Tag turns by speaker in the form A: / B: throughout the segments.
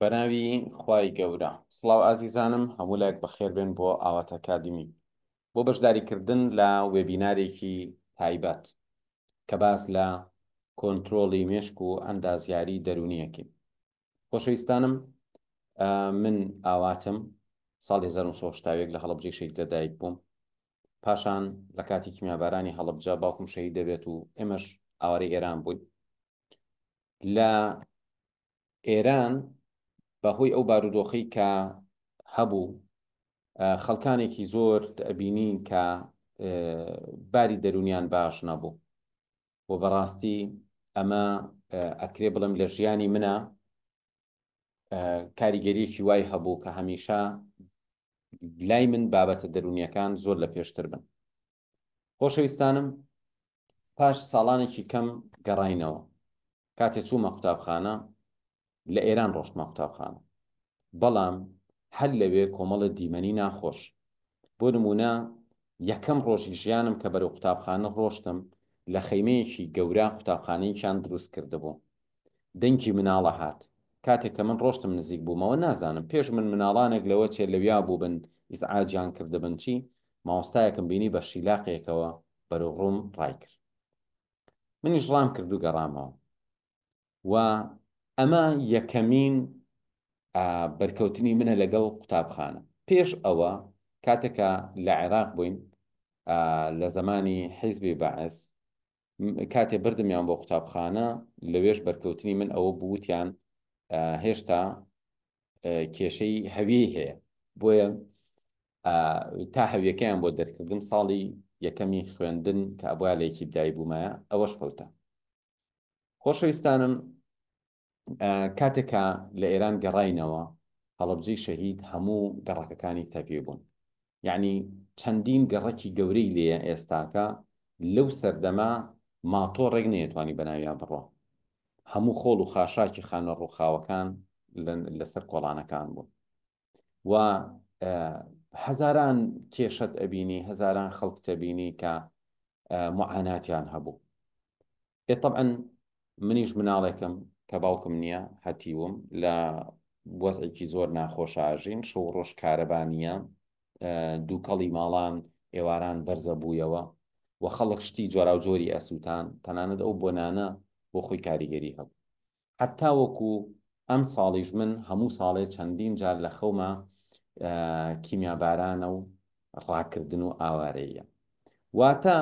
A: بەناوی خوای گەورە سڵاو ئازیزانم هەموو لایەک بەخێر بێن بۆ ئاوات ئەکادمی بۆ بەشداریکردن لە وێبینارێکی تایبەت کە باس لە کۆنتترۆڵی مێشک و ئەندازیاری دەرونیەکی خۆشەویستانم من ئاواتم ساڵی 1970 لە هەڵەبجەی شەید لەدایک بووم پاشان لە کاتی کیمیابارانی هەڵەبجە باوکم شەهید دەبێت و ئێمەش ئاوارەی ئێران بووین لە ئێران بەهۆی ئەو بارودۆخی کە هەبوو خەڵکانێکی زۆر ئەبینین کە باری دەرونیان باش نەبوو بۆ بەڕاستی ئەمە ئەکرێ بڵم لە ژیانی منە کاریگەریەکی وای هەبوو کە هەمیشە لای من بابەتە دەرونیەکان زۆر لە پێشتر بن خۆشەویستانم پاش ساڵانێکی کەم گەڕاینەوە کاتێ چوومە قوتابخانە لە ئێران ڕۆشتمە قوتابخانە بەڵام هەر لەوێ کۆمەڵە دیمەنی ناخۆش بۆ نمونە یەکەم ڕۆژی ژیانم کە بەرەو قوتابخانە ڕۆشتم لە خەیمەیەکی گەورە قوتابخانەیەکیان دروست کردبوو دەنگی مناڵە هات کاتێک کە من ڕۆشتم نزیک بوومەوە نازانم پێش من مناڵانێک لەوە چێ لەویا بوو بن ئیزعاجیان کردبن چی مامۆستایەکم بینی بە شیلاقێکەوە بەرەو ڕووم ڕای کرد منیش ڕام کرد و گەڕامەوە و ئەمە یەکەمین بەرکەوتنی منە لەگەڵ قوتابخانە پێش ئەوە کاتێکە لە عێراق بووین لە زمانی حیزبی بەعس کاتێ بردمیان بۆ قوتابخانە لەوێش بەرکەوتنی من ئەوە بوتیان هێشتا کێشەی هەویی هەیە بۆیە تا هەویەکەیان بۆ دەرکردم ساڵی یەکەمی خوێندن کە ئەبووە لە یەکی بدایی بوومایە ئەوەش فەوتە خۆشەویستانم کاتێکە لە ئێران گەڕاینەوە هەڵەبجەی شەهید هەموو گەڕەکەکانی تەپێ بوون یعنی چەندین گەڕەکی گەورەی لێە ئێستاکە لەو سەردەما ماتۆڕێک نەیەتوانی بەناویان بڕۆ هەموو خۆڵ و خاشاکی خانە ڕووخاوەکان لەسەر کۆڵانەکان بوون و هەزاران کێشەت ئەبینی هەزاران خەڵک تەبینی کە معاناتیان هەبوو طبعا منیش مناڵێکم کە باوکم نییە هەتیوم لە وەزعێکی زۆر ناخۆشاژین شەو ڕۆژ کارەبانیە دووکەڵی ماڵان ئێواران بەرزە بوویەوە و خەڵک شتی جۆرا و جۆری ئەسووتان تەنانەت ئەو بۆنانە بۆ خۆی کاریگەری هەبوو حتا وەکو ئەم ساڵیش من هەموو ساڵێ چەندین جار لە خەومە کیمیابارانە و ڕاکردن و ئاوارەیە واتە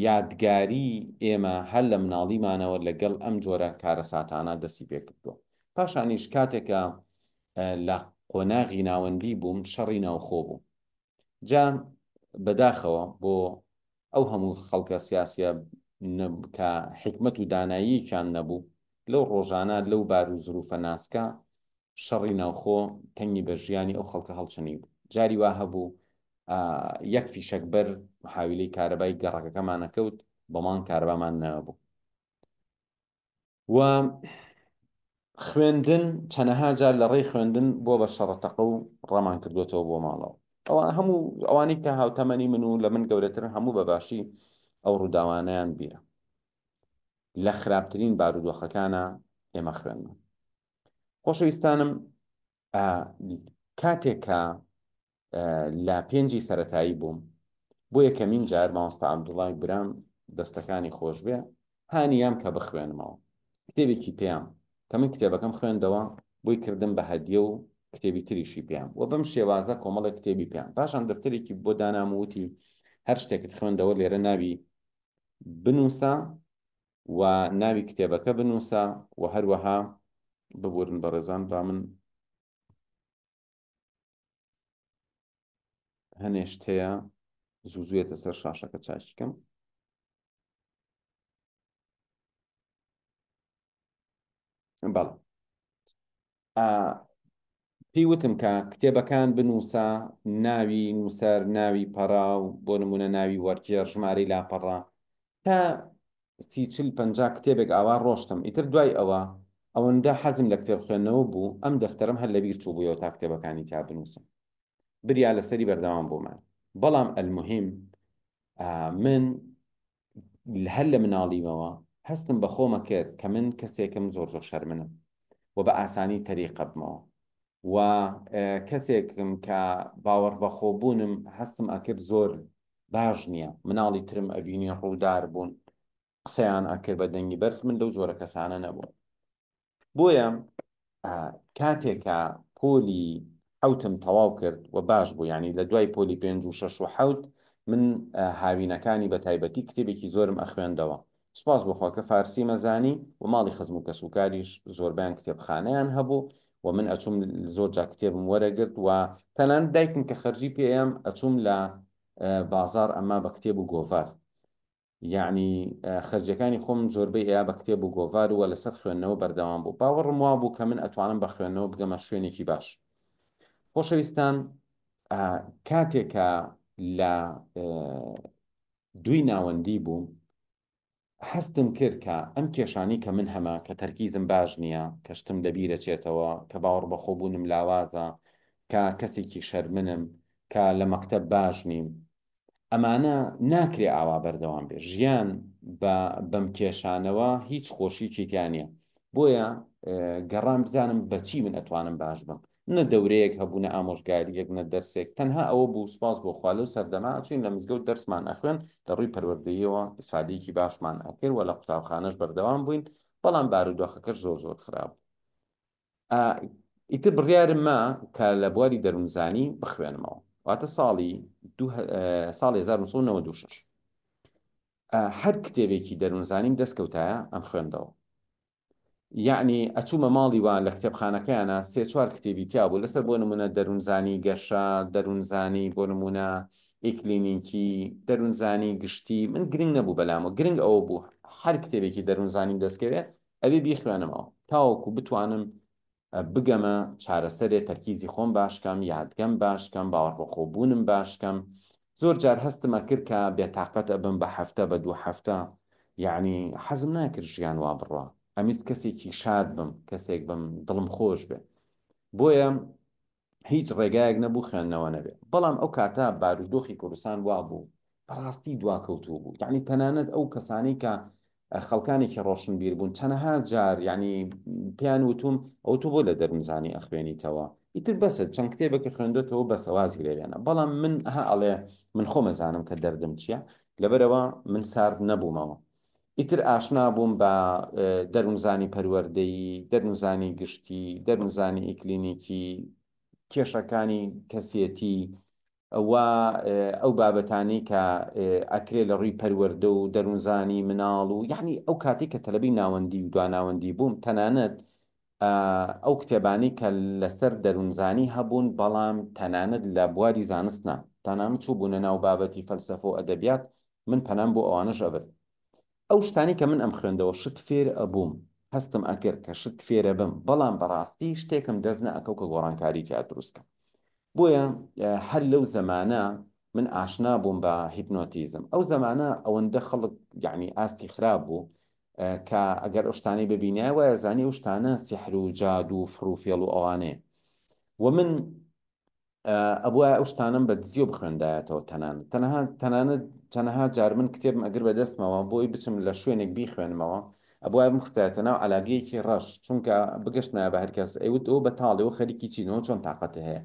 A: یادگاری ئێمە هەر لە مناڵیمانەوە لەگەڵ ئەم جۆرە کارەساتانە دەستی پێ کردووە پاشانیش کاتێکە لە قۆناغی ناوەندی بووم شەڕی ناوخۆ بوو جا بەداخەوە بۆ ئەو هەموو خەڵکە سیاسیە کە حکمت و داناییشان نەبوو لەو ڕۆژانە لەو بار و زروفە ناسکە شەڕی ناوخۆ تەنگی بە ژیانی ئەو خەڵکە هەڵچنی بوو جاری وا هەبوو یەک فیشەکبەر محاویلەی کارەبای گەڕەکەکەمان نەکەوت بەڵام کارەبامان نەبوو و خوێندن چەنەها جار لە ڕێی خوێندن بۆ بە شەڕەتەقە و ڕامان کردوێتەوە بۆ ماڵەوە ئەوە هەموو ئەوانی کە هاوتەمەنی من و لە من گەورەترن هەموو بەباشی ئەو ڕووداوانەیان بیرە لە خراپترین بارودۆخەکانە ئێمە خوێندن خۆشەویستانم کاتێکە لە پێنجی سەرەتایی بووم بۆ یەکەمین جار مامۆستا عەبدوڵڵای برام دەستەکانی خۆش بێ هانیام کە بخوێنمەوە کتێبێکی پێیان کە من کتێبەکەم خوێندەوە بۆی کردم بە هەدیە و کتێبی تریشی پێیان و بەم شێوازە کۆمەڵە کتێبی پێیان پاشان دەفتەرێکی بۆ داناموتی هەر شتێکت خوێندەوە لێرە ناوی بنووسە و ناوی کتێبەکە بنووسە و هەروەها ببورن بە ڕێزان با من هەنێشت هەیە زووزوێتە سەر شاشەکە چاکیکەم بەڵێ پێی وتم کە کتێبەکان بنووسە ناوی نووسەر ناوی پەڕا و بۆ نمونە ناوی وەرجێر ژمارەی لاپەڕا تا 30-40-50 کتێبێک ئاوا ڕۆشتم ئیتر دوای ئەوەندە حەزم لە کتێب خوێندنەوە بوو ئەم دەفتەرم هەر لەبیر چوو بوویەوە تا کتێبەکانی تا بنووسم بریا لەسەری بەردەوام بوومان بەڵام ئەلموهیم من هەر لە مناڵیمەوە هەستم بە خۆمە کرد کە من کەسێکم زۆر شەرمنم و بە ئاسانی تەریقە بمەوە و کەسێکم کە باوەڕ بەخۆبوونم هەستم ئەکرد زۆر باش نییە مناڵی ترم ئەبینی ڕوودار بوون قسەیان ئەکرد بە دەنگی بەرز من لەو جۆرە کەسانە نەبووم بۆیە کاتێکە پۆلی حوتم تەواو کرد و باش بوو ینی لە دوای پۆلی 5 و 6 و حوت من هاوینەکانی بە تایبەتی کتێبێکی زۆرم ئەخوێندەوە سپاس بخوا کە فارسی مەزانی و ماڵی خزم و کەسوکاریش زۆربیان کتێبخانەیان هەبوو و من ئەچوم زۆر جا کتێبم وەرەگرت و تەنانەت دایکم کە خەرجی پێم ئەچوم لە بازار ئەمە بە کتێب و گۆڤار یعنی خەرجەکانی خۆم زۆربەی ئەیە بە کتێب و گۆڤار و لەسەر خوێندنەوە بەردەوام بوو باوەڕم وا بوو کە من ئەتوانم بە خوێندنەوە بگەمە شوێنێکی باش خۆشەویستان کاتێکە لە دوی ناوەندی بووم هەستم کرد کە ئەم کێشانی کە من هەمە کە تەرکیزم باش نییە کەشتم لەبیرە چێتەوە کە باوەڕ بەخۆبوونم لاوازە کە کەسێکی شەرمنم کە لە مەکتەب باش نیم ئەمانە ناکرێ ئاوا بەردەوام بێ ژیان بەم کێشانەوە هیچ خۆشیی تیانە بۆیە گەڕام بزانم بەچی من ئەتوانم باش بم نە دەورەیەک هەبوونە ئامۆژگاریەک نە دەرسێک تەنها ئەوە بوو سپاس بۆ خوا لەو سەردەما ئەچین لە مزگەوت دەرسمان ئەخوێن لە ڕووی پەروەردەییەوە ئیسفادەیەکی باشمان ئەکرد و لە قوتابخانەش بەردەوام بووین بەڵام بارودۆخەکەش زۆر خراپ ئیتر بڕیارم ما کە لە بواری دەروونزانی بخوێنمەوە واتە ساڵی 1996 هەر کتێبێکی دەروونزانیم دەستکەوتایە ئەم خوێندەوە یعنی ئەچوومە ماڵی وان لە کتێبخانەکەیانە 3-4 کتێبی تیا بوو لەسەر بۆ نمونە دەروونزانی گەشە دەروونزانی بۆ نمونە ئیکلینیکی دەروونزانی گشتی من گرنگ نەبوو بەلامە گرنگ ئەوە بوو هەر کتێبێکی دەروونزانیم دەستکەوێت ئەوێ بیخوێنمەوە تاوەکو بتوانم بگەمە چارەسەرێ تەرکیزی خۆم باشکەم یادگەم باشکەم باوەڕبەخۆبوونم باشکەم زۆر جار هەستمە کرد کە بێتاقەت ئەبم بە هەفتە بە 2 هەفتە یعنی حەزم ناکرد ژیان وا بڕوا ئەمیست کەسێکی شاد بم کەسێک بم دڵم خۆش بێ بۆیە هیچ ڕێگایەک نەبوو خوێندنەوە نەبێت بەڵام ئەو کاتە بارودۆخی کوردستان وا بوو بەڕاستی دواکەوتوو بوو یعنی تەنانەت ئەو کەسانی کە خەڵکانێکی ڕۆشنبیر بوون چەنەها جار ینی پیان وتوم ئەو تو بۆ لە دەرمزانی ئەخوێنیتەوە ئیتر بەسە چەند کتێبەکە خوێندێتەوە بەسەوازی لێوێنە بەڵام من ئەڵێ من خۆمەزانم کە دەردم چییە لەبەرەوە من سارد نەبوومەوە ئیتر ئاشنا بووم بە دەروونزانی پەروەردەیی دەروونزانی گشتی دەروونزانی ئیکلینیکی کێشەکانی کەسێتی ئەو بابەتانی کە ئەکرێ لە ڕووی پەروەردە و دەروونزانی مناڵ و یعنی ئەو کاتی کە تەلەبی ناوەندی و دواناوەندی بووم تەنانەت ئەو کتێبانی کە لەسەر دەروونزانی هەبوون بەڵام تەنانەت لە بواری زانستنا تەنانەت چوو بوونە ناو بابەتی فەلسەفە و ئەدەبیات من پەنام بۆ ئەوانەش ئەبرد ئەو شتانی کە من ئەم خوێندەوە شت فێر ئەبووم هەستم ئەکرد کە شت فێرە بم بەڵام بەڕاستی شتێکم دەست نەئەکەو کە گۆڕانکاری تیا دروستکە بۆیە هەر لەو زەمانە من ئاشنا بووم بە هیپنۆتیزم ئەو زەمانە ئەوەندە خەڵک یعنی ئاستی خراپ بوو کە ئەگەر ئەو شتانی ببینای وایە زانی ئەو شتانە سیحر و جاد و فڕوفێڵ و ئەوانەیە و من ئەبووە ئەو شتانم بە دزیۆ بخوێندایەتەوە تەنانەت چەنەها جار من کتێبم ئەگر بەدەستمەوە بۆی بچم لە شوێنێک بیخوێنمەوە ئەبووە بخستایەتە ناو عەلاگەیەکی ڕەش چونکە بگەشت نایە بە هەرکەس ئەیوت ئەو بەتاڵەوە خەریکی چینەوە چۆن تااقەتە هەیە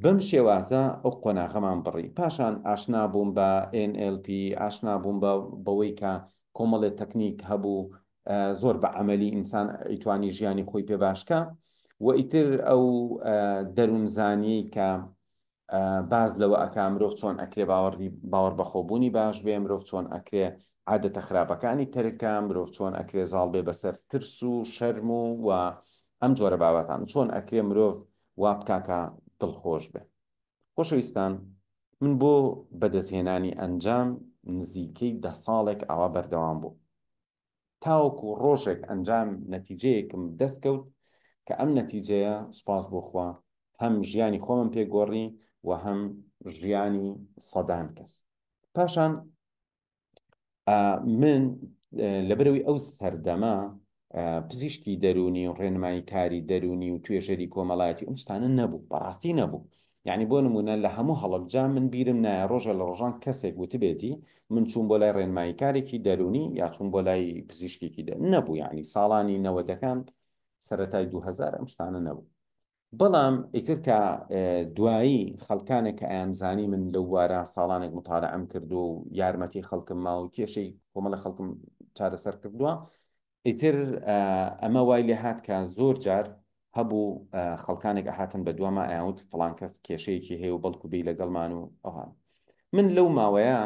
A: بەم شێوازە ئەو قۆناغەمان بڕی پاشان ئاشنا بووم بە NLP ئاشنا بووم بەوەی کە کۆمەڵێ تەکنیک هەبوو زۆر بە عەمەلی ئینسان ئەیتوانی ژیانی خۆی پێ باشکە و ئیتر ئەو دەروونزانی کە باز لەوە ئەکا مرۆڤ چۆن ئەکرێ باوەڕ بەخۆبوونی باش بێ مرۆڤ چۆن ئەکرێ عادەتە خراپەکانی ترکە مرۆڤ چۆن ئەکرێ زاڵ بێ بەسەر ترس و شەرم و ئەم جۆرە بابەتان چۆن ئەکرێ مرۆڤ وا بکاکە دڵخۆش بێ خۆشەویستان من بۆ بەدەستهێنانی ئەنجام نزیکەی 10 ساڵێک ئاوا بەردەوام بوو تاوەکو ڕۆژێک ئەنجام نەتیجەیەکم دەستکەوت کە ئەم نەتیجەیە سوپاس بۆخوا هەم ژیانی خۆمم پێگۆڕی و هەم ژیانی سەدان کەس پاشان من لەبەرەوەی ئەو سەردەما پزیشکی دەرونی و ڕێنمایی کاری دەرونی و توێژەری کۆمەڵایەتی ئەم شتانە نەبوو بەڕاستی نەبوو یعنی بۆ نمونە لە هەموو هەڵەبجا من بیرم نایە ڕۆژە لە ڕۆژان کەسێک وتبێتی من چوون بۆ لای ڕێنماییکارێکی دەرونی یا چوون بۆ لای پزیشکێکی نەبوو، یعنی ساڵانی 90ەکان سەرەتای 2000 ئەم شتانە نەبوو. بەڵام ئیتر کە دوایی خەڵکانێک کە ئەیانزانی من لەو وارە ساڵانێک مطالعەم کردو و یارمەتی خەڵکم ماوە کێشەی کۆمەڵە خەڵکم چارەسەر کردووە، ئیتر ئەمە وای لێ هات کە زۆر جار هەبوو خەڵکانێک ئەهاتن بە دوامە ئەیانوت فڵان کەس کێشەیەکی هەیە و بەڵکو بێ لەگەڵمان و ئەوان. من لەو ماوەیە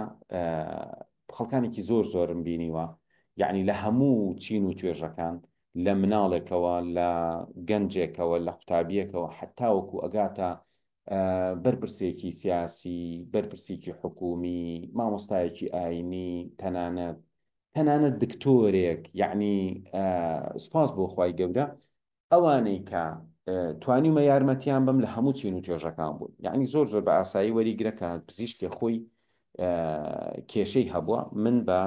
A: خەڵکانێکی زۆرم بینیوە، یعنی لە هەموو چین و توێژەکان، لە مناڵێکەوە، لە گەنجێکەوە، لە قوتابیەکەوە، حتاوەکو ئەگاتە بەرپرسێکی سیاسی، بەرپرسێکی حکومی، مامۆستایەکی ئاینی، تەنانەت دکتۆرێک، یعنی سوپاس بۆ خوای گەورە ئەوانەی کە توانیمە یارمەتیان بم لە هەموو چین و توێژەکان بوون. یعنی زۆر بە ئاسایی وەریگرە کە پزیشکێ خۆی کێشەی هەبووە، من بە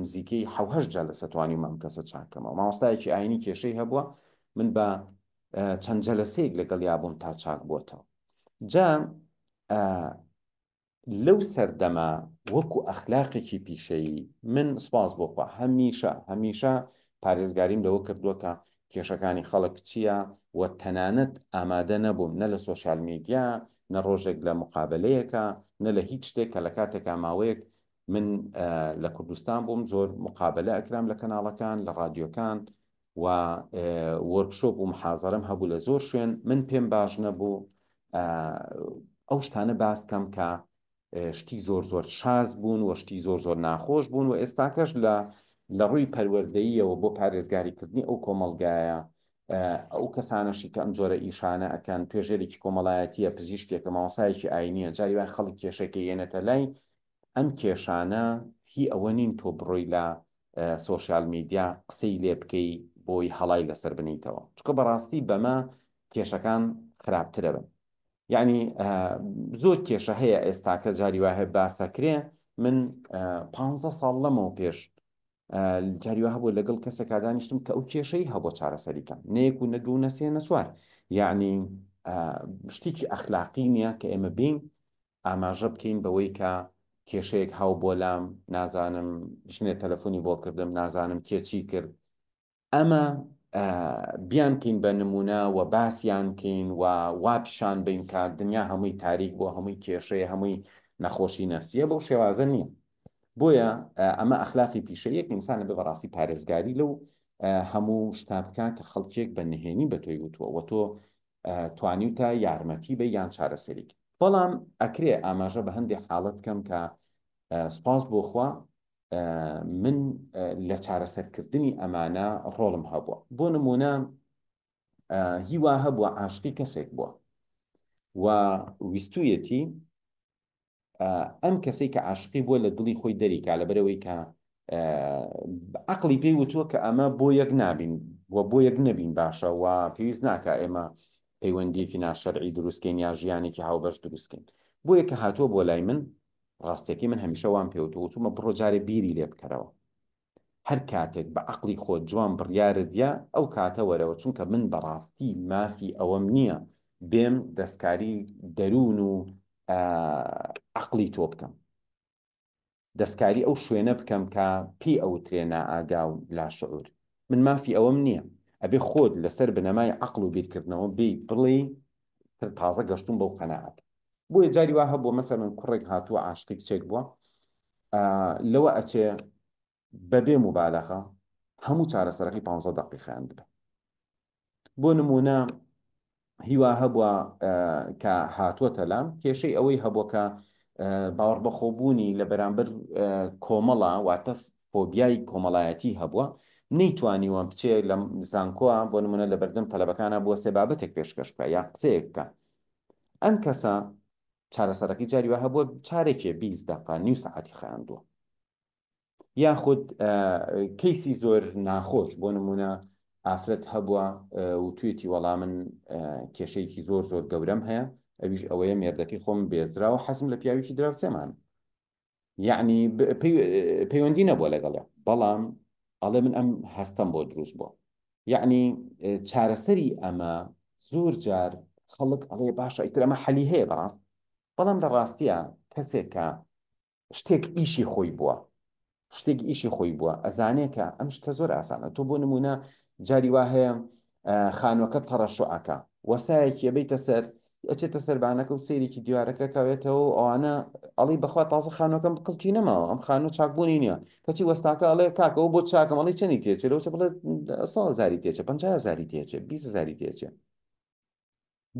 A: نزیکەی 7 جا لەسە توانیم ئەم کەسە چاکەمەوە. مامۆستایەکی ئاینی کێشەی هەبووە، من بە چەند جەلسەیەک لەگەڵ یابووم تا چاک بۆتەوە. جا لەو سەردەما وەکو ئەخلاقێکی پیشەیی من سپاس بۆخوا هەمیشە پارێزگاریم لەوە کردووە کە کێشەکانی خەڵک چییە و تەنانەت ئامادە نەبووم نە لە سۆشیال میدیا، نە ڕۆژێک لە مقابلەیەکە، نە لە هیچ شتێک کە لە کاتێکا ماوەیەک من لە کوردستان بووم زۆر مقابلە ئەکرام لە کەناڵەکان، لە ڕادیۆکان و وەرکشۆپ و محاضەرەم هەبوو لە زۆر شوێن. من پێم باش نەبوو ئەو شتانە باسکەم کە شتی زۆر شاز بوون و شتی زۆر ناخۆش بوون و ئێستاکەش لە ڕووی پەروەردەییەوە بۆ پارێزگاریکردنی ئەو کۆمەڵگایە ئەو کەسانەشی کە ئەم جۆرە ئیشانە ئەکەن توێژێرێکی کۆمەڵایەتیە، پزیشکێکە، مامۆستایەکی ئاینیە، جاری وای خەڵک کێشەکە یێنێتە لای ئەم کێشانە هی ئەوە نین تۆ بڕۆی لە سۆشیال میدیا قسەی لێ بکەی بۆی هەڵای لەسەر بنیتەوە، چکە بەڕاستی بەمە کێشەکان خراپترە بن. یعنی زۆر کێشە هەیە ئێستاکە جاری وایە باسەکرێ. من 15 ساڵ لەمەوە پێش جاری وایە هەبوو لەگەڵ کەسێکا دانیشتم کە ئەو کێشەی هەبوو چارەسەریکەم، نەیەک و نەدوو نەسێ نەچوار. یعنی شتێکی ئەخلاقی نییە کە ئێمە بین ئاماژە بکەین بەوەی کە کێشەیەک هاو بۆ لام، نازانم ژنێ تەلەفۆنی بۆ کردم، نازانم کێچی کرد. ئەمە بیانکەین بە نمونە و باسییانکەین و وا پیشان بین کە دنیا هەمووی تاریک بۆ هەمووی کێشەیە، هەمووی نەخۆشی نەفسیە، بەو شێوازە نییە. بۆیە ئەمە ئەخلاقی پیشەیەک ئینسانە بە بەڕاستی پارێزگاری لەو هەموو شتا بکات کە خەڵکێک بە نهێنی بە تۆی وتووە و تۆ توانیوتە یارمەتی بە یان چارەسەریک. بەڵام ئەکرێ ئاماژە بە هەندێک حاڵەت کەم کە سپاس بۆخوا من لە چارەسەرکردنی ئەمانە ڕۆڵم هەبووە. بۆ نمونە هیوا هەبووە عاشقی کەسێک بووە و ویستویەتی ئەم کەسەی کە عاشقی بووە لە دڵی خۆی دەریکا لەبەرەوەی کە عەقڵی پێی وتووە کە ئەمە بۆ یەک نابین و بۆ یەک نەبین باشە و پێویست ناکە ئێمە پەیوەندیەکی ناشەرعی دروستکەین یا ژیانێکی هاوبەش دروستکەین. بۆ یەکە هاتووە بۆ لای من، ڕاستێکی من هەمیشە وام پێوتومە بڕۆ جارێ بیری لێ بکەرەوە، هەر کاتێک بە عەقڵی خۆت جوان بڕیارت دیە ئەو کاتە وەرەوە، چونکە من بەڕاستی مافی ئەوەم نییە بێم دەستکاری دەروون و عەقڵی تۆ بکەم، دەستکاری ئەو شوێنە بکەم کە پێی ئەوترێ نائاگا و لاشعور. من مافی ئەوەم نییە، ئەبێ خۆت لەسەر بنەمای عەقڵ و بیرکردنەوە بڵێ تازە گەشتوم بەو قەناعەت. بۆیە جاری وا هەبووە مەسەڵەن کوڕێک هاتووە عاشقی کچێک بووە، لەوە ئەچێ بەبێ مبالەغە هەموو چارەسەرەکەی 15 دقیقەیان بدە. بۆ نمونە هیوا هەبووە کە هاتووەتە لام کێشەی ئەوەی هەبووە کە باوەڕ بەخۆبوونی لە بەرامبەر کۆمەڵە واتە فۆبیای کۆمەڵایەتی هەبووە، نەیتوانیوە بچێ لە زانکۆوە بۆ نمونە لە بەردەم تەلەبەکانە بووە سێ بابەتێک پێشکەش بکە یا قسەیەک بکە. ئەم کەسە چارەسەرەکەی جاری وا هەبووە چارێکێ 20 دقیقە نیو سەعاتی خایاندووە. یاخود کەیسی زۆر ناخۆش بۆ نمونە ئافرەت هەبووە و توێتی وەڵام من کێشەیەکی زۆر گەورەم هەیە، ئەویش ئەوەیە مێردەکەی خۆم بێزرا و حەزم لە پیاوێکی دراوسێمان، یعنی پەیوەندی نەبووە لەگەڵێ، بەڵام ئەڵێ من ئەم هەستەم بۆ دروست بووە. یعنی چارەسەری ئەمە زۆر جار خەڵک ئەڵێ باشە ئیتر ئەمە حەلی هەیە بەڕاست بەڵام لە ڕاستیە کەسێک کە شتێک ئیشی خۆی بووە شتێکی ئیشی خۆی بووە ئەزانێت کە ئەم شتە زۆر ئاسانە تۆ بۆ نمونە جاری وا هەیە خانووەکە تەڕەشعەکە وەسایەکی ئەبەیتە سەر ئەچێتە سەربانەکە و سەیرێکی دیوارەکە کاوێتەوە ئەوانە ئەڵی بەخوا تازە خانووەکەم بقڵکی نەماوە ئەم خانوو چاکبوونی نییە کەچی وەستاکە ئەڵێ کاکەەوە بۆ چاکەم ئەڵی چەندی تێچێت لەوچە بڵێ 100,000 تێچێ 50,000 تێچێ 20,000 تێچێ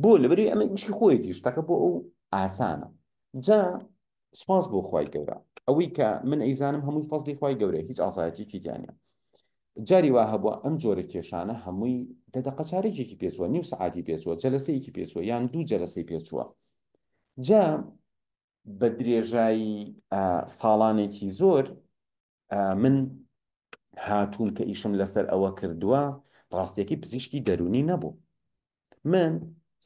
A: بۆ لەبەری ئەمە ئیشی خۆیەتی شتەکە بۆ ئەو ئاسانە جا سپاس بۆ خی گەورە ئەوەی کە من ئەیزانم هەمووی فەزلی خی گەورە هیچ ئازایەتێکی تیانە جاری وا هەبووە ئەم جۆرە کێشانە هەمووی دەدەقە چارێکێکی پێچووە نیو سعاتی پێچووە جەلسەیەکی پێچووە یان دوو جەلسەی پێچووە جا بە درێژایی ساڵانێکی زۆر من هاتووم کە ئیشم لەسەر ئەوە کردووە ڕاستیەکی پزیشکی دەرونی نەبوو من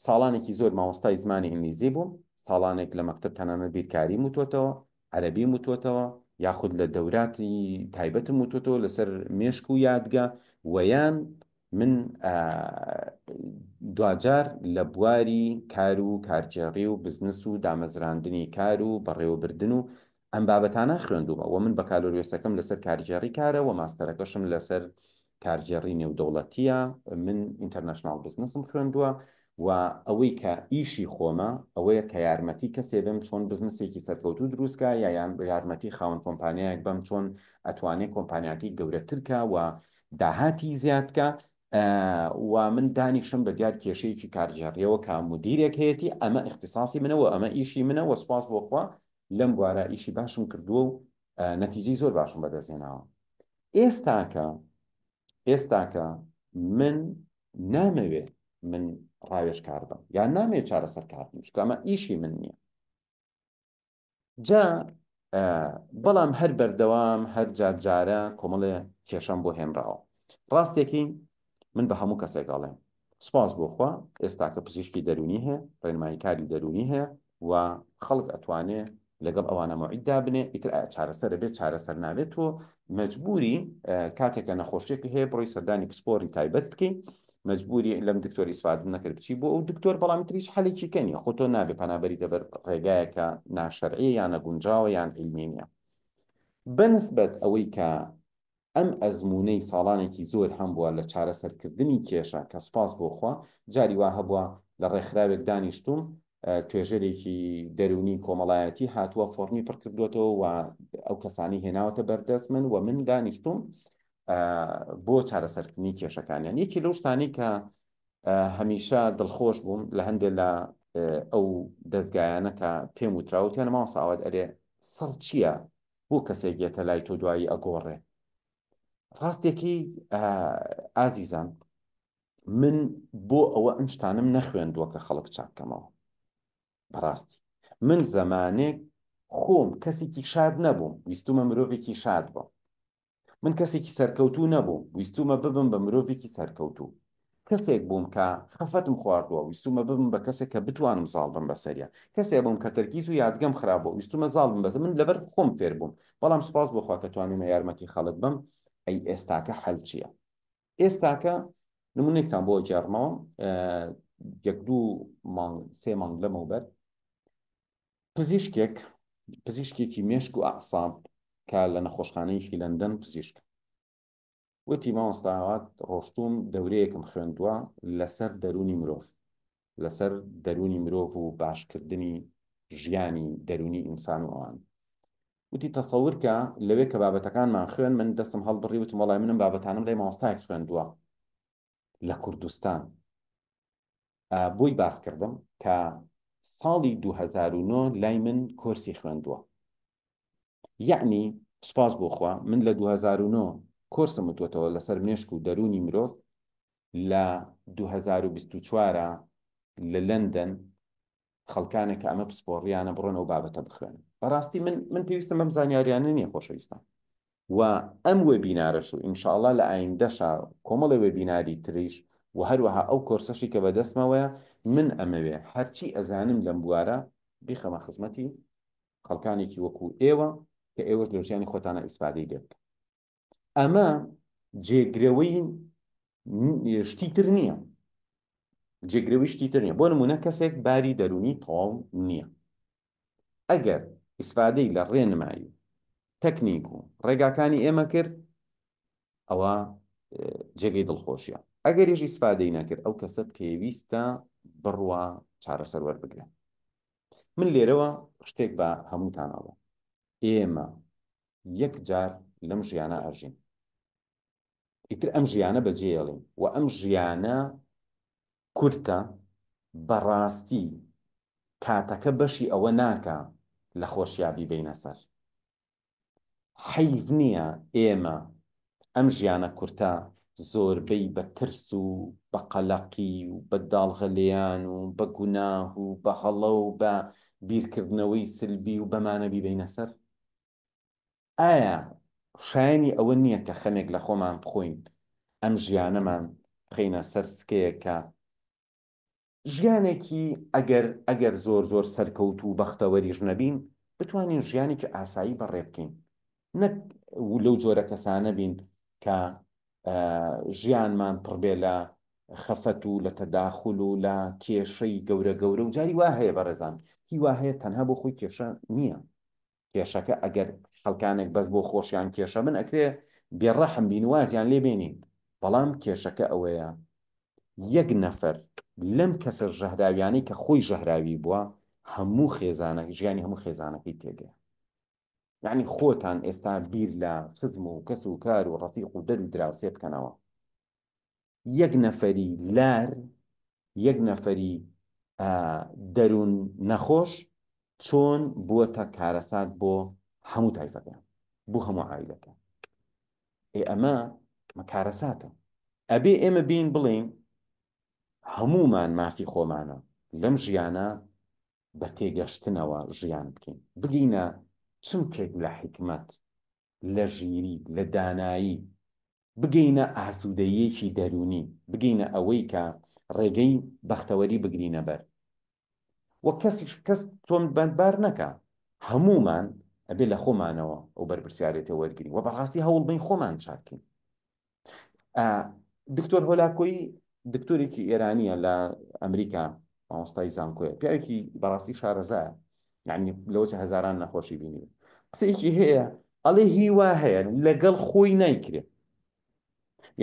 A: ساڵانێکی زۆر مامۆستای زمانی ئینگلیزی بووم ساڵانێک لە مەکتب تەنانەت بیرکاری وتوتەوە عەرەبی وتوتەوە یاخود لە دەوراتی تایبەتم وتوتەوە لەسەر مێشک و یادگە وەیان من دوجار لە بواری کار و کارجێڕی و بزنس و دامەزراندنی کار و بەڕێوەبردن و ئەم بابەتانە خوێندومە و من بە کالۆریۆسەکەم لەسەر کارجێڕی کارە و ماستەرەکەشم لەسەر کارجێڕی نێودەوڵەتیە من ئینتەرنەشناڵ بزنسم خوێندووە و ئەوەی کە ئیشی خۆمە ئەوەیە کە یارمەتی کەسێ بم چۆن بزنسێکی سەرکەوتوو دروستکە یا یان یارمەتی خاوەن کۆمپانیایەک بم چۆن ئەتوانێت کۆمپانیاتی گەورەترکە و داهاتی زیادکە و من دانیشم بە دیار کێشەیەکی کارجێڕیەوە کە مدیرێک هەیەی ئەمە اختصاصی منەوە ئەمە ئیشی منەوە سوپاس بۆخوا لەم بوارە ئیشی باشم کردووە و نەتیجەی زۆر باشم بەدەستێناوە ئێستاکە من نامەوێت من ڕاوێژ کار بم یان نامەوێت چارەسەر کار بم چکە ئەمە ئیشی من نییە جا بەڵام هەر بەردەوام هەر جارجارە کۆمەڵێ کێشەم بۆ هێنراوە ڕاستێکی من بە هەموو کەسێک ئەڵێم سپاس بۆخوا ئێستاکە پزیشکی دەرونی هەیە ڕێنماییکاری دەرونی هەیە و خەڵک ئەتوانێت لەگەڵ ئەوانە مەعیددا بنێ ئیتر چارەسەرە بێت چارەسەر ناوێت و مەجبوری کاتێکە نەخۆشیێکی هەیە بڕۆی سەردانی پسپۆری تایبەت بکەین مەجبوری لەم دکتۆری ئیسفادە نەکرد بچی بۆ ئەو دکتۆر بەڵامی تریش حەلێکی کەنیە خۆ تۆ نابێ پەنابەری دەبەر ڕێگایەکە ناشەرعی یان نەگونجاوە یان عیلمی نییە بەنسبەت ئەوەی کە ئەم ئەزمونەی ساڵانێکی زۆر هەم بووە لە چارەسەرکردنی کێشە کە سوپاس بۆخوا جاری وا هەبووە لە ڕێکخراوێک دانیشتوم توێژەرێکی دەرونی کۆمەڵایەتی هاتووە فۆرمی پڕ کردوێتەوە و ئەو کەسانی هێناوەتە بەردەست من و من دانیشتوم بۆ چارەسەرکردنی کێشەکانیان یەکی لەو شتانی کە هەمیشە دڵخۆش بووم لە هەندێک لە ئەو دەستگایانە کە پێم وتراوتیانە ماوەسا ئاوات ئەرێ سەڵ چییە بۆ کەسێک گێتە لای تۆ دوایی ئەگۆڕێ ڕاستێکی ئازیزان من بۆ ئەوە ئەم شتانم نەخوێندووە کە خەڵک چاکەمەوە بەڕاستی من زەمانێک خۆم کەسێکی شاد نەبووم ویستومە مرۆڤێکی شاد بووم من کەسێکی سەرکەوتوو نەبووم ویستومە ببم بە مرۆڤێکی سەرکەوتوو کەسێک بووم کە خەفەتم خواردووە ویستومە ببم بە کەسێک کە بتوانم زاڵ بم بەسەریە کەسێک بووم کە تەرکیز و یادگەم خراپبووە ویستومە زاڵ بم بەسەر من لەبەر خۆم فێر بووم بەڵام سوپاس بۆخوا کە توانیمە یارمەتی خەڵک بم ئەی ئێستاکە حەل چییە ئێستاکە نمونێکتان بۆ جێڕمەوە یەک دوو مانگ سێ مانگ لەمەوبەر پزیشکێکی مێشک و ئەعساب کە لە نەخۆشخانەیەکی لەندەن پزیشک وتی مامۆستاوات ڕۆشتوم دەورەیەکم خوێندووە لەسەر دەرونی مرۆڤ لەسەر دەرونی مرۆڤ و باشکردنی ژیانی دەرونی ئینسان و ئەوان وتی تەسەورکە لەوێ کە بابەتەکانمان خوێن من دەستم هەڵبڕی وتم وەڵای منم بابەتانم لای مامۆستایەک خوێندووە لە کوردستان بۆی باس کردم کە ساڵی 2009 لای من کۆرسی خوێندووە یعنی سپاس بۆخوا من لە 2009 کۆرسم وتوەتەوە لەسەر مێشک و دەرونی مرۆڤ لە 2024 لە لەندەن خەڵکانێک کە ئەمە پسپۆڕیانە بڕۆن ئەو بابەتە بخوێن بەڕاستی من پێویستم بەم زانیاریانە نییە خۆشەویستان و ئەم وێبینارەش و ئینشاءڵڵا لە ئایندەشا کۆمەڵی وێبیناری تریش و هەروەها ئەو کۆرسەشی کە بەدەستمەوەیە من ئەمەوێ هەرچی ئەزانم لەم بوارە بیخەمە خزمەتی خەڵکانێکی وەکو ئێوە کە ئێوەش لە ژیانی خۆتانە ئیسفادەی لێ بکەن ئەمە جێگرەوەی شتی تر نییە جێگرەویشتی تر نییە بۆ نمونە کەسێک باری دەرونی تەواو نییە ئەگەر ئیسفادەی لە ڕێنمایی تەکنیک و ڕێگاکانی ئێمە کرد ئەوە جێگەی دڵخۆشیە ئەگەریش ئیسفادەی نەکرد ئەو کەسە پێویستە بڕوا چارەسەر وەربگرێن من لێرەوە شتێک بە هەمووتانەوە ئێمە یەک جار لەم ژیانە ئەژین ئیتر ئەم ژیانە بەجێڵین و ئەم ژیانە کورتە بەڕاستی کاتەکە بەشی ئەوە ناکە لە خۆشیابی بینە سەر حەیف نییە ئێمە ئەم ژیانە کورتە زۆربەی بە ترس و بە قەلەقی و بە داڵغەلێیان و بە گوناه و بە هەڵە و بە بیرکردنەوەی سلبی و بەمانەبی بینە سەر ئایا شایانی ئەوە نییە کە خەمێک لە خۆمان بخۆین ئەم ژیانەمان بخەینە سەر سکەیەکە ژیانێکی ئەگەر زۆر سەرکەوت و بەختەوەریش نەبین بتوانین ژیانێکی ئاسایی بەڕێ بکەین نەک لەو جۆرە کەسانە بین کە ژیانمان پڕبێ لە خەفەت و لە تەداخل و لە کێشەی گەورە و جاری وا هەیە بەڕێزان هی وا هەیە تەنها بۆ خۆی کێشە نییە کێشەکە ئەگەر خەڵکانێک بەس بۆ خۆشیان کێشە من ئەکرێ بێڕەحم بینوازیان لێ بێنین بەڵام کێشەکە ئەوەیە یەک نەفەر لەم کەسە ژەهراویانەی کە خۆی ژەهراوی بووە هەموو خێزانە ژیانی هەموو خێزانەکەی تێگەیە یعنی خۆتان ئێستا بیر لە خزم و کەس و کار و ڕەفیق و دەر و دراوسێ بکەنەوە یەک نەفەری لار یەک نەفەری دەروون نەخۆش چۆن بووەتە کارەسات بۆ هەموو تایفەکان بۆ هەموو عایلەکە ئەمە کارەساتە ئەبێ ئێمە بین بڵین هەمومان مافی خۆمانە لەم ژیانە بە تێگەشتنەوە ژیان بکەین بگینە چمکێک لە حکمت لە ژیری لە دانایی بگەینە ئاسوودەیەکی دەرونی بگەینە ئەوەی کە ڕێگەی بەختەوەری بگرینە بەر وە کەس تۆم بەندبار نەکە هەمومان ئەبێ لە خۆمانەوە ئەو بەرپرسیارێتەوە وەرگین و بەڕاستی هەوڵ بین خۆمان چاکین دکتۆر هۆلاکۆیی دکتۆرێکی ئێرانیە لە ئەمریکا مامۆستای زانکۆیە پیاوێکی بەڕاستی شارەزایە یعنی لەوە چە هەزاران نەخۆشی بینی قسەیەکی هەیە ئەڵێ هیوا هەیە لەگەڵ خۆی نایکرێت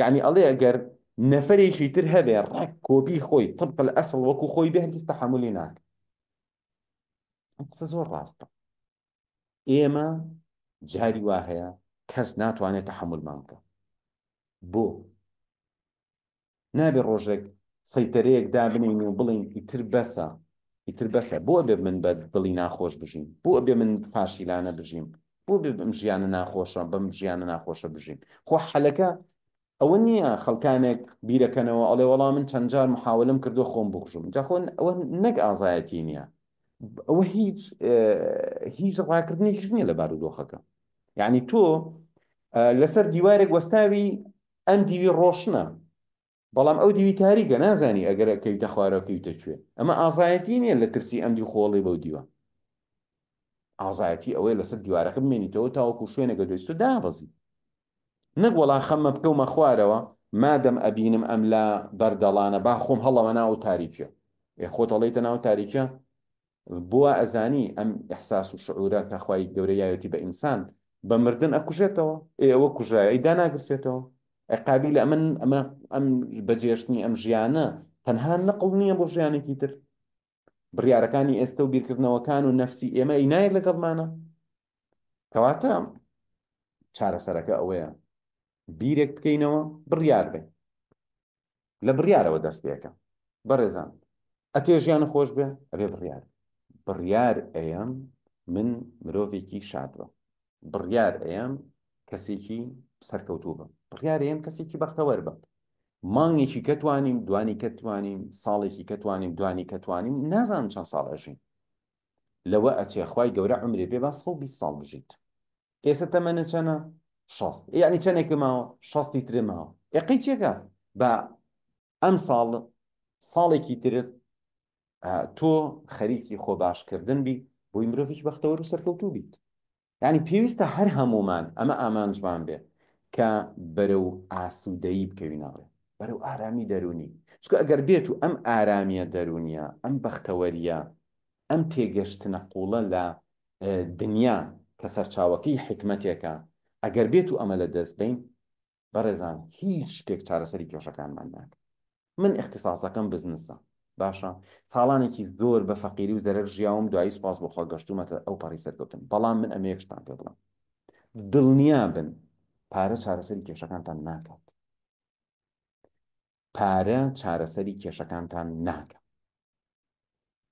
A: یعنی ئەڵێ ئەگەر نەفەرێکی تر هەبێ ڕێک کۆپی خۆی طبق الأصل وەکو خۆی بێ هەرگیز تەحملی ناکە قسە زۆر ڕاستە ئێمە جاری وا هەیە کەس ناتوانێت تەحملمان بکە بۆ نابێ ڕۆژێک سەیتەرەیەک دابنین و بڵین ئیتر بەسە بۆ بێ من بە دڵی ناخۆش بژیم بۆ بێ من فاشیلانە بژیم بۆ بێ بم ژیانە ناخۆشە بەم ژیانە ناخۆشە بژیم خۆ حەلەکە ئەوە نییە خەڵکانێک بیرەکەنەوە ئەڵێ وەڵام من چەند جار محاولم کردو خۆم بکوژم جا خۆ ئەوە نەک ئازایەتی نییە ئەوە هیچ ڕاکردنێکیش نییە لە بارودۆخەکە یعنی تۆ لەسەر دیوارێک وەستاوی ئەم دیوی ڕۆشنە بەڵام ئەو دیوی تاریکە نازانی ئەگەر کەوتە خوارەوە کەوتە کوێ ئەمە ئازایەتی نییە لە ترسی ئەم دی خۆڵی بەو دیوە ئازایەتی ئەوەیە لەسەر دیوارەکە بمێنیتەوە تاوەکو شوێنێکە دۆیست و دابەزی نەک وەڵا خەممە بکەومە خوارەوە مادەم ئەبینم ئەم لە بەردەڵانە با خۆم هەڵەوە ناو تاریکە خۆت هەڵیتە ناو تاریکە بووە ئەزانی ئەم ئەحساس و شعورە تەخوای گەورە یاوێتی بە ئینسان بە مردن ئەکوژێتەوە ئەوە کوژایە ئەیدا ناگرسێتەوە قابل ئەم بەجێشتنی ئەم ژیانە تەنها نەقڵ نییە بۆ ژیانێکی تر بڕیارەکانی ئێستا و بیرکردنەوەکان و نەفسی ئێمە ئینایە لەگەڵمانە کەواتە چارەسەرەکە ئەوەیە بیرێک بکەینەوە بڕیار بێ لە بڕیارەوە دەست پێەکە بەڕێزان ئەتێ ژیان خۆش بێ ئەبێ بڕیار ئەیەم من مرۆڤێکی شاد بە بڕیار ئەیەم کەسێکی سەرکەوتوو بە بڕیار ئەیەم کەسێکی بەختەوەر بە مانگێکی کەتوانیم دوانی کەتوانیم ساڵێکی کەتوانیم دوانی کەتوانیم نازانم چەند ساڵ ئەژین لەوە ئەچێ خوای گەورە عمرێ پێ با 120 ساڵ بژیت ئێستا تەمەنە چەنە 60 یعنی چەندێکە ماوە 60 ترێ ماوە ئەقەی چێکە بە ئەم ساڵێکی ترت تۆ خەریکی خۆ باشکردن بی بۆی مرۆڤێکی بەختەوەر و سەرکەوتوو بیت یعنی پێویستە هەر هەمومان ئەمە ئامانجمان بێ کە بەرەو ئاسوودەیی بکەوینەوە بەرەو ئارامی دەرونی چکە ئەگەر بێت و ئەم ئارامیە دەرونیە ئەم بەختەوەریە ئەم تێگەشتنە قوڵە لە دنیا کە سەرچاوەکەی حکمەتێکە ئەگەر بێت و ئەمە لە دەست بین بەڕێزان هیچ شتێک چارەسەری کێشەکانمان ناکە من اختصاسەکەم بزنسە باشە ساڵانێکی زۆر بە فەقیری و زەرەر ژیاوم دوایی سوپاس بۆ خۆ گەشتومەتە ئەو پەڕی سەرکەوتن بەڵام من ئەمە یەکشتان پێ بڵم دڵنیا بن پارە چارەسەری کێشەکانتان ناکات پارە چارەسەری کێشەکانتان ناکات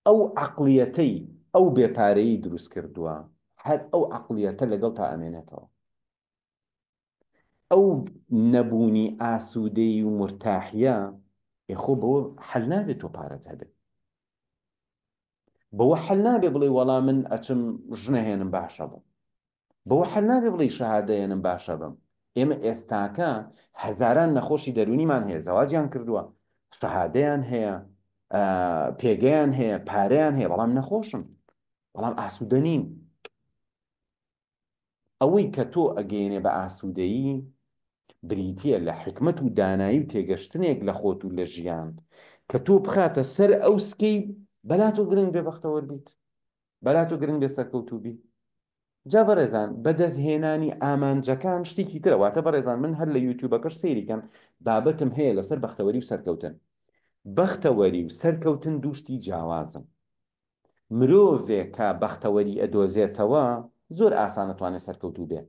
A: ئەو عەقڵیەتەی ئەو بێپارەیی دروست کردووە هەر ئەو عەقڵیەتە لەگەڵ تا ئەمێنێتەوە ئەو نەبوونی ئاسوودەی و مرتاحیە خۆ بەوە حەل نابێت تۆ پارەت هەبێت بەوە حەل نابێ بڵێ وەڵام من ئەچم ژنەهێنم باشە بم بەوە حەل نابێ بڵێ شەهادەیەنم باشە بم ئێمە ئێستاکە هەزاران نەخۆشی دەرونیمان هەیە زەواجیان کردووە شەهادەیان هەیە پێگەیان هەیە پارەیان هەیە بەڵام نەخۆشن بەڵام ئاسوودە نین ئەوەی کە تۆ ئەگەیەنێ بە ئاسوودەیی بریتیە لە حکمت و دانایی و تێگەشتنێک لە خۆت و لە ژیان کە تۆ بخاتە سەر ئەو سکەی بەلا تۆ گرنگ بێ بەختەوەر بیت بەلا تۆ گرنگ بێ سەرکەوتوو بی جا بەڕێزان بەدەستهێنانی ئامانجەکان شتێکی ترە واتە بەڕێزان من هەر لە یوتیوبەکەش سەیریکەم بابەتم هەیە لەسەر بەختەوەری و سەرکەوتن بەختەوەری و سەرکەوتن دووشتی جیاوازن مرۆڤێک کە بەختەوەری ئەدۆزێتەوە زۆر ئاسان ئەتوانێت سەرکەوتوو بێ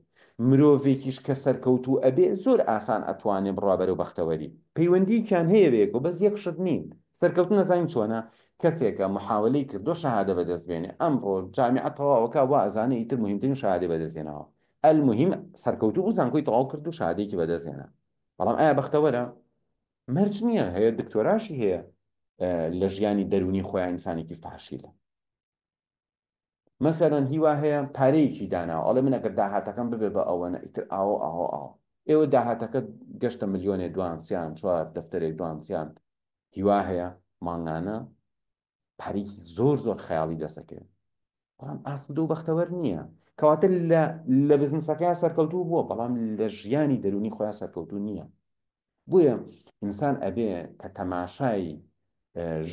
A: مرۆڤێکیش کە سەرکەوتوو ئەبێ زۆر ئاسان ئەتوانێت بڕوا بەرەو بەختەوەری پەیوەندیکیان هەیە بێک و بەس یەک شت نین سەرکەوتن نەزانین چۆنە کەسێکە محاولەی کردو شەهادە بەدەستبێنێ ئەمڕۆ جامیعە تەواوەکە وا ئەزانێ ئیتر مهمترین شەهادەی بەدەستێنەوە المهم سەرکەوتوو بوو زانکۆی تەواو کرد و شەهادەیەکی بەدەستێنە بەڵام ئایا بەختەوەرە مەرج نییە هەیە دکتۆراشی هەیە لە ژیانی دەرونی خۆیان ئینسانێکی فاشیلە مەسەرەن هیوا هەیە پارەیەکی داناوە ئەڵێ من ئەگەر داهاتەکەم ببێ بە ئەوەنە ئیتر ئاوە ئێوە داهاتەکە گەشتە ملیۆنێ دوانسیان چوار دەفتەرێک دوانسیان هیوا هەیە ماڵانە پارێکی زۆر خەیاڵی دەسەکرێت بەڵام ئاسوودە و بەختەوەر نییە کەواتە لە بزنسەکەیان سەرکەوتوو بووە بەڵام لە ژیانی دەرونی خۆیان سەرکەوتوو نییە بۆیە ئینسان ئەبێ کە تەماشای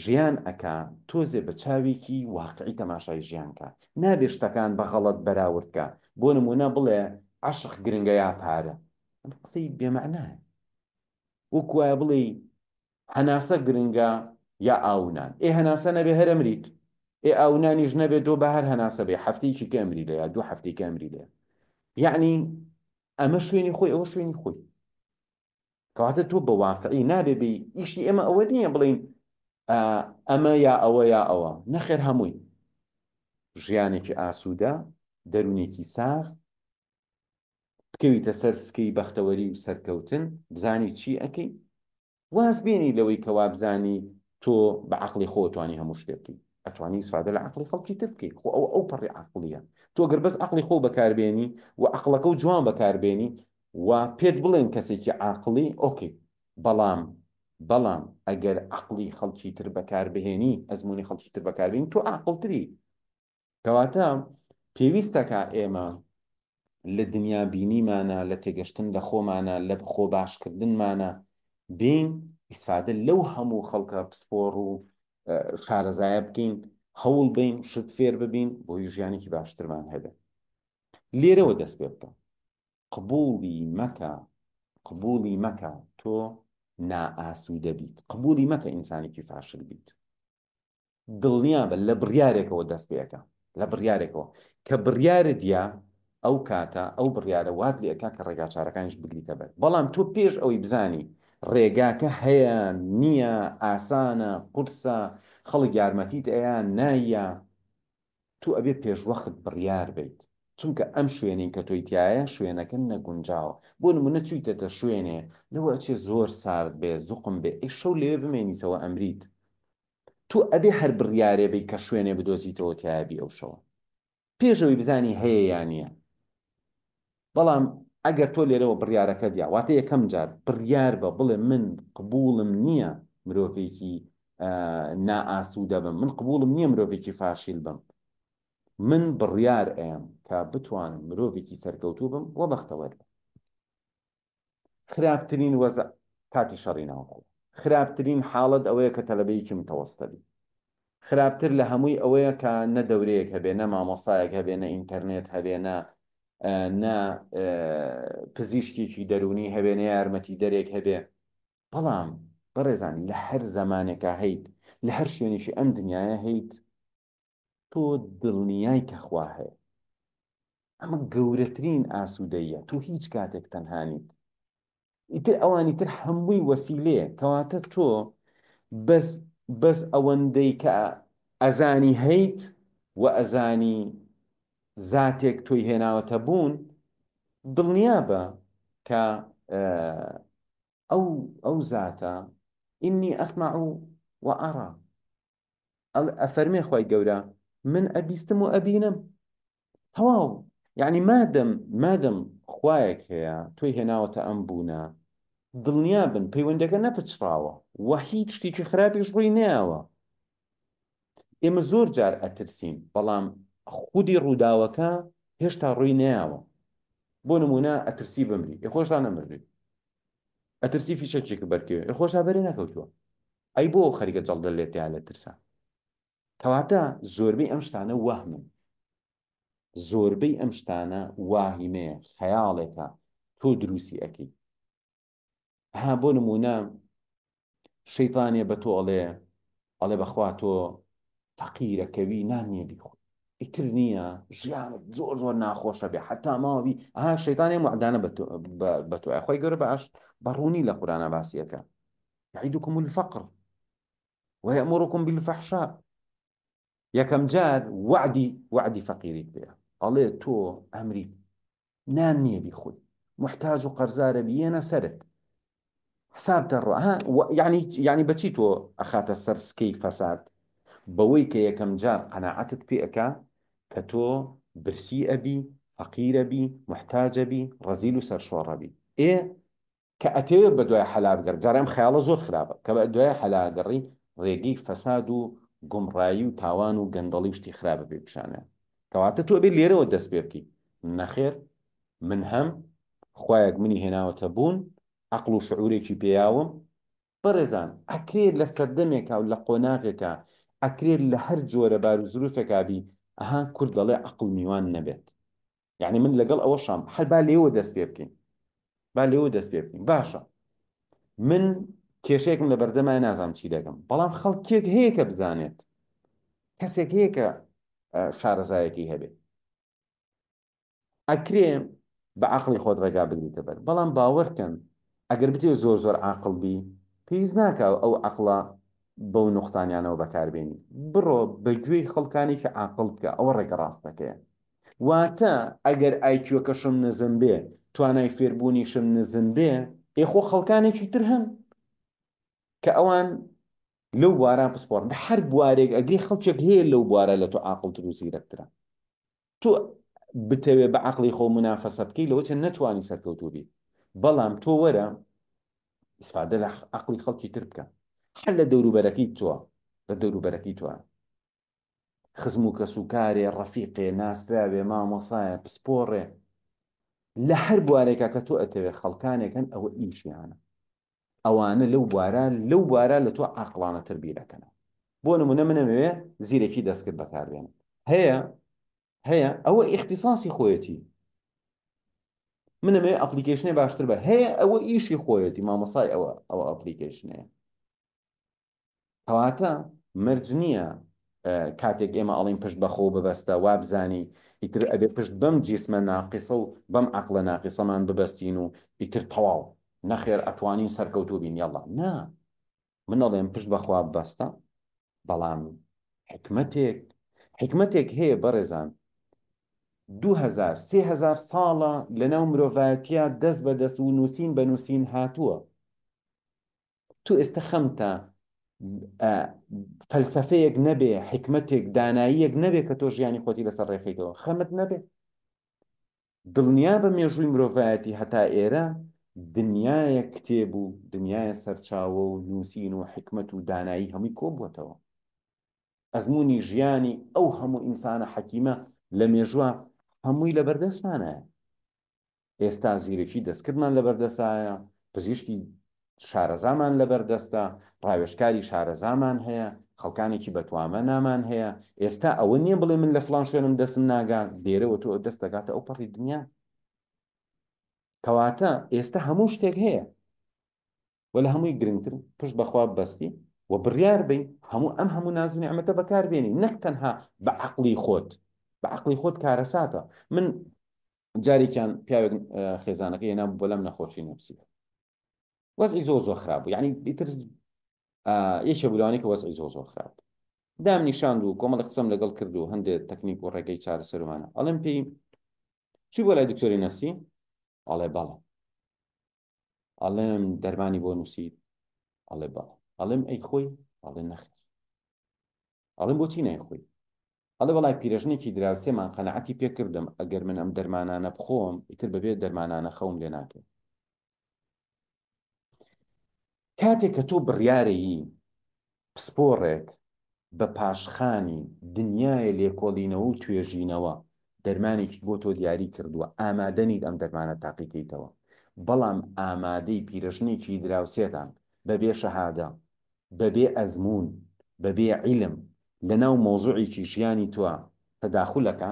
A: ژیان ئەکا تۆزێ بە چاوێکی واقعی تەماشای ژیانکە نابێ شتەکان بە غەڵەت بەراوردکە بۆ نمونە بڵێ عەشق گرنگە یا پارە قسەی بێمەعنایە وەکوایە بڵێ هەناسە گرنگە یا ئاونان هەناسە نەبێ هەر ئەمریت ئاونانیش نەبێت دۆ بە هەر هەناسە بێ هەفتەیەکی کە ئەمری لە یا دوو هەفتەیەکی ئەمری لێ یعنی ئەمە شوێنی خۆی ئەوە شوێنی خۆی کەواتە تۆ بە واقعی نابێ بێ ئیشی ئێمە ئەوە نییە بڵین ئەمە یا ئەوە یا ئەوە نەخێر هەمووی ژیانێکی ئاسوودە دەرونێکی ساغ بکەویتە سەر سکەی بەختەوەری و سەرکەوتن بزانی چی ئەەکەی واز بێنی لەوەی کەوا بزانی تۆ بە عەقڵی خۆتوانی هەموو شتێ بکەی ئەتوانی سفادە لە عەقڵی خەڵکی تر بکەی خۆ ئەو پەڕی عەقڵیە تۆ گەر بەس عەقڵی خۆ بەکاربێنی و عەقڵەکە و جوان بەکاربێنی و پێت بڵێن کەسێکی عاقڵی ئۆکەی بەڵام ئەگەر عەقڵی خەڵکی تر بەکاربهێنی ئەزمموی خەڵکی تر بەکاربێنی تۆ عاقڵتری کەواتە پێویستەکە ئێمە لە دنیا بینیمانە لە تێگەشتن لە خۆمانە لە خۆ باشکردنمانە بین ئیسفادە لەو هەموو خەڵکە پسپۆڕ و شارەزایە بکەین هەوڵ بین شت فێر ببین بۆی ژیانێکی باشترمان هەبێت لێرەوە دەست پێ بکە قبولی مەکە تۆ نائاسوودە بیت قبولی مەکە ئینسانێکی فاشل بیت دڵنیا بە لە بڕیارێکەوە دەست پێەکە لە بڕیارێکەوە کە بڕیارە دیە ئەو کاتە ئەو بڕیارە وات لێ ئەکا کە ڕێگا چارەکانیش بگریتە بەر بەڵام تۆ پێش ئەوەی بزانی ڕێگاکە هەیە نییە ئاسانە قورسە خەڵک یارمەتیت ئەیان نایە تو ئەبێ پێشوەخت بڕیار بیت چونکە ئەم شوێنین کە تۆی تایە شوێنەکە نەگونجاوە بۆ نمونە چوویتەتە شوێنێ لەوە ئەچێ زۆر سارد بێ زوقم بێ شەو لێوێ بمێنیتەوە ئەمریت تو ئەبێ هەر بڕیارێ بی کە شوێنێ بدۆزیتەوە تایبی ئەو شەوە پێشەوەی بزانی هەیە یان نییە بەڵام ئەگەر تۆ لێرەوە بڕیارەکە دیا واتە یەکەم جار بڕیار بە بڵێ من قبوڵم نییە مرۆڤێکی نائاسوودە بم من قبوڵم نییە مرۆڤێکی فاشیل بم من بڕیار ئەم کە بتوانم مرۆڤێکی سەرکەوتوو بم وە بەختەوەر بم خراپترین وەزە کاتی شەڕی ناوخۆ خراپترین حاڵەت ئەوەیە کە تەلەبەیەکی متەوەستەبی خراپتر لە هەمووی ئەوەیە کە نە دەورەیەک هەبێ نە مامۆسایەک هەبێ نە ئینتەرنێت هەبێ نە پزیشکێکی دەرونی هەبێ نە یارمەتی دەرێک هەبێ بەڵام بەڕێزان لە هەر زەمانێکە هەیت لە هەر شوێنێکی ئەم دنیاە هەیت تۆ دڵنیای کە خوا هەیە ئەمە گەورەترین ئاسوودەیە تۆ هیچ کاتێک تەنهانیت ئیتر ئەوانی تر هەمووی وەسیلەیە کەواتە تۆ بەس ئەوەندەی کە ئەزانی هەیت و ئەزانی زاتێک تۆی هێناوەتە بوون دڵنیا بە کە ئەو زاتە ئینی ئەسمع و ئەڕا ئەفەرمێ خوای گەورە من ئەبیستم و ئەبینم تەواو یعنی مادەم خوایەک هەیە تۆی هێناوەتە ئەم بوونە دڵنیا بن پەیوەندەکە نەپچراوە و هیچ شتێکی خراپیش ڕووی نەیاوە ئێمە زۆر جار ئەترسین بەڵام خودی ڕووداوەکە هێشتا ڕووی نەیاوە بۆ نمونە ئەترسی بمری خۆشتا نەمردوی ئەترسی فیشەکێک بەرکێ خۆشتا بەرێ نەکەوتووە ئەی بۆ خەریکە جەڵدە لێتیا لە ترسە کەواتە زۆربەی ئەم شتانە وەهمن زۆربەی ئەم شتانە واهیمەیە خەیاڵێکە تۆ دروستی ئەەکەی ها بۆ نمونە شەیطانێ بە تۆ ئەڵێ بەخوا تۆ فەقیرەکەوی نان نییە بیخۆ ئیتر نییە ژیانت زۆر ناخۆشە بێ حتا ماوەبی شەیطانێ وعدانە بە تۆ خۆی گەورە باش بەڕوونی لە قورئانە باسیەکە یعیدکم الفەقر ويأمركم بالفحشاء یەکەم جار وعدی فەقیریت بێ ئەڵێ تۆ ئەمری نان نییە بیخۆی محتاج و قەرزارە بیێنە سەرت حسابتە ڕۆ یعنی بەچی تۆ ئەخاتە سەر سکەی فەساد بەوەی کە یەکەم جار قەناعەتت پێ ئەکا کە تۆ برسی ئەبی فەقیرەبی محتاجەبی ڕەزیل و سەرشۆڕەبی کە ئەتەوێت بە دوای حەلابگەڕ جارام خەیاڵە زۆر خراپە کە بە دوای حەلاگەڕی ڕێگەی فەساد و گومڕایی و تاوان و گەندەڵی شتی خراپە پێ پیشانە کەواتە تۆ بێ لێرەوە دەست پێ بکەی نەخێر من هەم خوایەک منی هێناوەتە بوون عەقڵ و شعورێکی پێیاوم بەڕێزان ئەکرێت لە سەردەمێکا و لە قۆناغێکە ئەکرێت لە هەر جۆرە بار و زروفێکابی کورد دەڵێ عەقڵ میوان نەبێت یعنی من لەگەڵ ئەوە شام هەر با لێوە دەست پێ بکەین باشە من کێشەیەکم لە بەردەمای نازانم چی دەکەم بەڵام خەڵکێک هەیە کە بزانێت کەسێک هەیە کە شارەزایەکی هەبێت ئەکرێ بە عەقڵی خۆت ڕێگا بگریتە بەر بەڵام باوەڕکەن ئەگەر بتێ زۆر عاقڵ بی پێویست ناکە ئەو عەقڵە بەو نوقسانیانەوە بەکاربێنی بڕۆ بەگوێی خەڵکانی کە عاقڵ بکە ئەوە ڕێگە ڕاستەکەیە واتە ئەگەر ئایکیۆکەشم نزم بێ توانای فێربوونیشم نزم بێ خۆ خەڵکانێکی تر هەن کە ئەوان لەو بواران پسپۆڕن هەر بوارێک ئەگەی خەڵکێک هەیە لەو بوارە لە تۆ عاقڵتر و زیرەکترە تۆ بتەوێ بە عەقڵی خۆ منافەسە بکەی لەوە چە نەتوانی سەرکەوتوو بیت بەڵام تۆ وەرە ئیسفادە لە عەقڵی خەڵکی تر بکە هەر لە دەوروبەرەکەی توە خزم و کەسوکارێ ڕەفیقێ ناسراوێ مامۆسایە پسپۆڕێ لە هەر بوارێکە کە تۆ ئەتەوێ خەڵکانێکن ئەوە ئیشیانە ئەوانە لەو بوارە لە تۆ عاقڵانەتر بیرەکەنە بۆ نمونە منەوێ زیرێکی دەستکرد بەکاربێنم هەیە ئەوە ئیختیساسی خۆیەتی منەوێ ئەپلیکیشنێ باشتر بە هەیە ئەوە ئیشی خۆیەتی مامۆسای ئەوە ئەپلیکیشنەیە کەواتە مەرج نییە کاتێک ئێمە ئەڵین پشت بەخۆ ببەستە وا بزانی ئیتر ئەبێ پشت بەم جیسمە ناقیسە و بەم عەقڵە ناقیسەمان ببەستین و ئیتر تەواو نەخێر ئەتوانین سەرکەوتوو بین یەڵا نا من ئەڵێم پشت بەخوا ببەستە بەڵام حکمەتێک هەیە بەڕێزان 2000-3000 ساڵە لەناو مرۆڤایەتیە دەست بە دەست و نووسین بە نووسین هاتووە تو ئێستا خەمتە فەلسەفەیەک نەبێ حکمەتێک داناییەک نەبێ کە تۆ ژیانی خۆتی لەسەر ڕێخیتەوە خەمت نەبێ دڵنیا بە مێژووی مرۆڤایەتی هەتا ئێرە دنیایە کتێب و دنیایە سەرچاوە و نووسین و حکمت و دانایی هەمووی کۆبووەتەوە ئەزمموی ژیانی ئەو هەموو ئینسانە حەکیمە لە مێژووە هەمووی لە بەردەستمانە ئێستا زیرەکی دەستکردمان لە بەردەسایە پزیشکی شارەزامان لەبەردەستە، ڕاوێژکاری شارەزامان هەیە، خەڵکانێکی بەتوامە نامان هەیە. ئێستا ئەوە نییە بڵێ من لە فڵان شوێنم دەستم ناگات، دێرەوە تۆ دەست دەگاتە ئەو پەڕی دنیا. کەواتە ئێستا هەموو شتێک هەیە، وە لە هەمووی گرنگتر پشت بەخوا بەستی و بڕیار بین هەموو ناز و نیعمەتە بەکاربێنی، نەک تەنها بە عەقڵی خۆت. بە عەقڵی خۆت کارەساتە. من جارێکیان پیاوێک خێزانەکەی هێنا بۆ لەم نەخۆشی نەفسی، وەزعی زۆر خراپ بوو، یعنی ئیتر یەکێ بولوانی کە وەزعی زۆر خراپ، دام نیشاند و کۆمەڵی قسەم لەگەڵ کرد و هەندێک تەکنیک و ڕێگەی چارەسەرمانە. ئەڵێم پێی چی بۆ لای دکتۆری نەفسی؟ ئەڵێ بەڵێ. ئەڵێم دەرمانی بۆ نووسید؟ ئەڵێ بەڵێ. ئەڵێم ئەی خۆی؟ ئەڵێ نەخێر. ئەڵێم بۆچی نایخۆی؟ ئەڵێ وەڵای پیرەژنێکی دراوسێمان قەنەعەتی پێ کردم ئەگەر من ئەم دەرمانانە بخۆم ئیتر بەبێ دەرمانانە خەوم لێ ناکرێت. کاتێک کە تۆ بڕیارەیی پسپۆڕێک بە پاشخانی دنیای لێکۆڵینەوە و توێژینەوە دەرمانێکی بۆ تۆ دیاری کردووە، ئامادەنیت ئەم دەرمانە تاقیکەیتەوە، بەڵام ئامادەی پیرەژنێکی دراوسێتان بەبێ شەهادە، بەبێ ئەزمون، بەبێ عیلم لەناو مۆزوعێکی ژیانی تووە تەداخولەکە،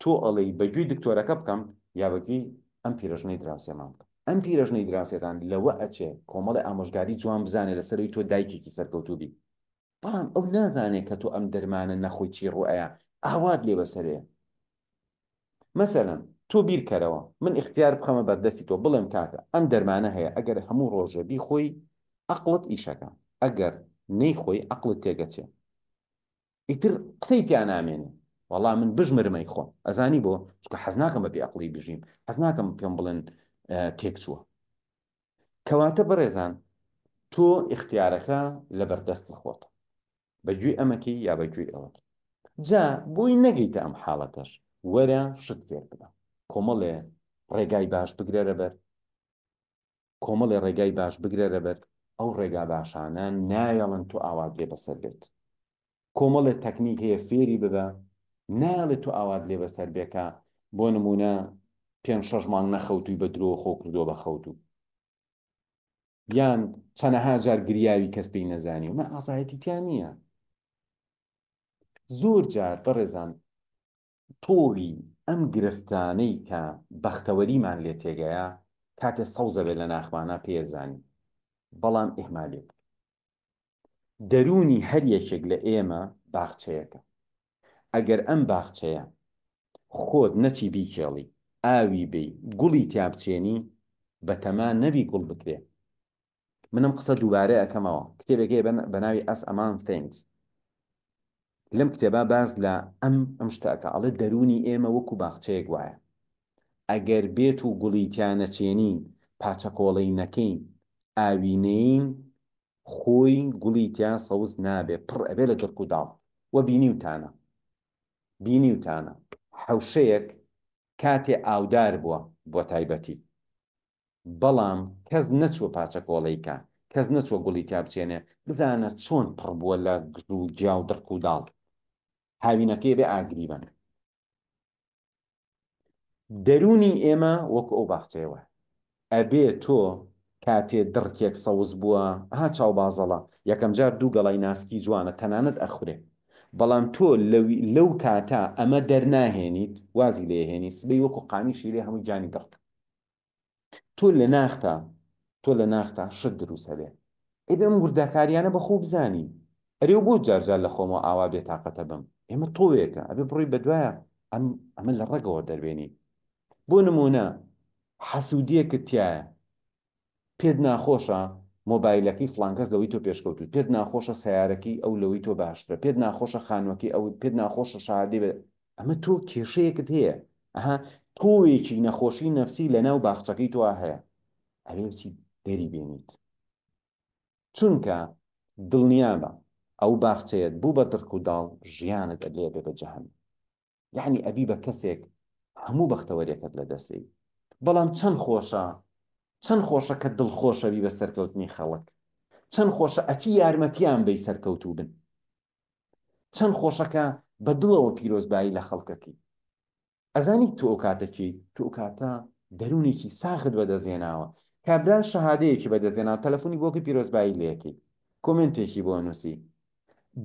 A: تۆ ئەڵێی بەگوێی دکتۆرەکە بکەم یا بەگوێی ئەم پیرەژنەی دراوسێمان بکەم. ئەم پیرەژنەی دراوسێتان لەوە ئەچێ کۆمەڵی ئامۆژگاری جوان بزانێ لەسەروی تۆ دایکێکی سەرکەوتوو بی، بەڵام ئەو نازانێت کە تۆ ئەم دەرمانە نەخۆی چی ڕوئەیە ئاوات لێ بەسەرەیە. مەسەلەن تۆ بیرکەرەوە من اختیار بخەمە بەردەستی تۆ بڵێم کاکە ئەم دەرمانە هەیە، ئەگەر هەموو ڕۆژە بیخۆی عەقڵت ئیشەکە، ئەگەر نەیخۆی عەقڵت تێگەچێ، ئیتر قسەی تیا نامێنێ. وەڵام من بژمرمەی خۆم، ئەزانی بۆ چکە حەز ناکەم بەبێ عەقڵی بژیم، حەز ناکەم پێم بڵێن تێک چووە. کەواتە بەڕێزان تۆ اختیارەکە لە بەردەستی خۆتە، بەگوێی ئەمەکی یا بەگوێی ئەوەکی. جا بۆی نەگەیتە ئەم حاڵەتەش وەرە شت فێر بدە، کۆمەڵێ ڕێگای باش بگرێرە بەر، کۆمەڵێ ڕێگای باش بگرێرە بەر، ئەو ڕێگا باشانە نایەڵن تو ئاوات لێ بەسەر بێت. کۆمەڵێ تەکنیک هەیە فێری ببە، ناڵێت تو ئاوات لێ بەسەر بێکە. بۆ نمونە 5-6 مانگ نەخەوتوی بە درۆ خۆ کردو بە خەوتو، یان چەنەها جار گریاوی کەس پێی نەزانی و مە ئاسایەتی تیان نییە. زۆر جار بەڕێزان تۆوی ئەم گرفتانەی کە بەختەوەریمان لێ تێگەیە کاتێ سەوزە بێت لە ناخمانە پێزانی، بەڵام ئێحمالێ بکە. دەرونی هەر یەکێک لە ئێمە باخچەیەکە، ئەگەر ئەم باخچەیە خۆت نەچی بیکێڵی ئاوی بی گوڵی تیا بچێنی بەتەمان نەبی گوڵ بکرێ. منم قسە دووبارە ئەەکەمەوە، کتێبێکی بە ناوی Us Among Things. لەم کتێبە باز لە ئەم شتەکە ئەڵێ دەرونی ئێمە وەکو باخچەیەک وایە، ئەگەر بێت و گوڵی تیا نەچێنین، پاچە کۆڵەی نەکەین، ئاوینەین، خۆی گوڵی تیا سەوز نابێ، پڕ ئەبێ لە گڕک و داڵ. وە بینیوتانە حەوشەیەک کاتێ ئاودار بووە بۆ تایبەتی، بەڵام کەس نەچوە پاچە کۆڵەیکە، کەس نەچوە گوڵی تیا بچێنێ، بزانە چۆن پڕ بووە لە گڕ و جیا و دڕک و داڵ، هاوینەکەی بێ ئاگریبن. دەرونی ئێمە وەکو ئەو باخچەیەوە، ئەبێ تۆ کاتێ دڕکێک سەوز بووە چاو بازەڵە یەکەم جار دوو گەڵای ناسکی جوانە تەنانەت ئەخورێ، بەڵام تۆ لەو کاتا ئەمە دەرناهێنیت، وازی لێهێنی سبەی وەکو قامیشی لێ هەمووی جانی دڕک. تۆ لە ناختا شت دروست هەبێ، ئێبێ ئەم ورداکاریانە بەخۆ بزانی. ئەرێ بۆ جارجار لە خۆمەوە ئاوا بێتاقەتە بم، ئێمە تۆوێکە ئەبێ بڕووی بەدوایە ئەمە لە ڕێگەوە دەربێنی. بۆ نمونە حەسوودیەکت تایە، پێت ناخۆشە مۆبایلەکەی فڵانکەس لەوەی تۆ پێشکەوتوت، پێت ناخۆشە سەیارەکەی ئەو لەوەی تۆ باشترە، پێت ناخۆشە خانوەکەی ئەو، پێت ناخۆشە شادی بێت، ئەمە تۆ کێشەیەکت هەیە، تۆیەکی نەخۆشی نەفسی لە ناو باخچەکەی تۆ هەیە، ئەوێکی دەری بێنیت. چونکە دڵنیابە ئەو باخچەیەت بوو بە دڕک و داڵ ژیانت ئەلێ بێ بە جەهەنەم، یعنی ئەبی بە کەسێک هەموو بەختەوەریەکەت لە دەستی. بەڵام چەند خۆشە کە دڵخۆشەوی بە سەرکەوتنی خەڵک، چەند خۆشە ئەچی یارمەتیان بەی سەرکەوتوو بن، چەند خۆشەکە بە دڵەوە پیرۆزبایی لە خەڵکەکی. ئەزانی تۆ ئەو کاتەکی تۆ ئەو کاتە دەرونێکی ساخت بەدەزێناوە کابرا شەهادەیەکی بەدەستێنا تەلەفۆنی بۆکە پیرۆزبایی لەکەی کۆمنتێکی بۆ نووسی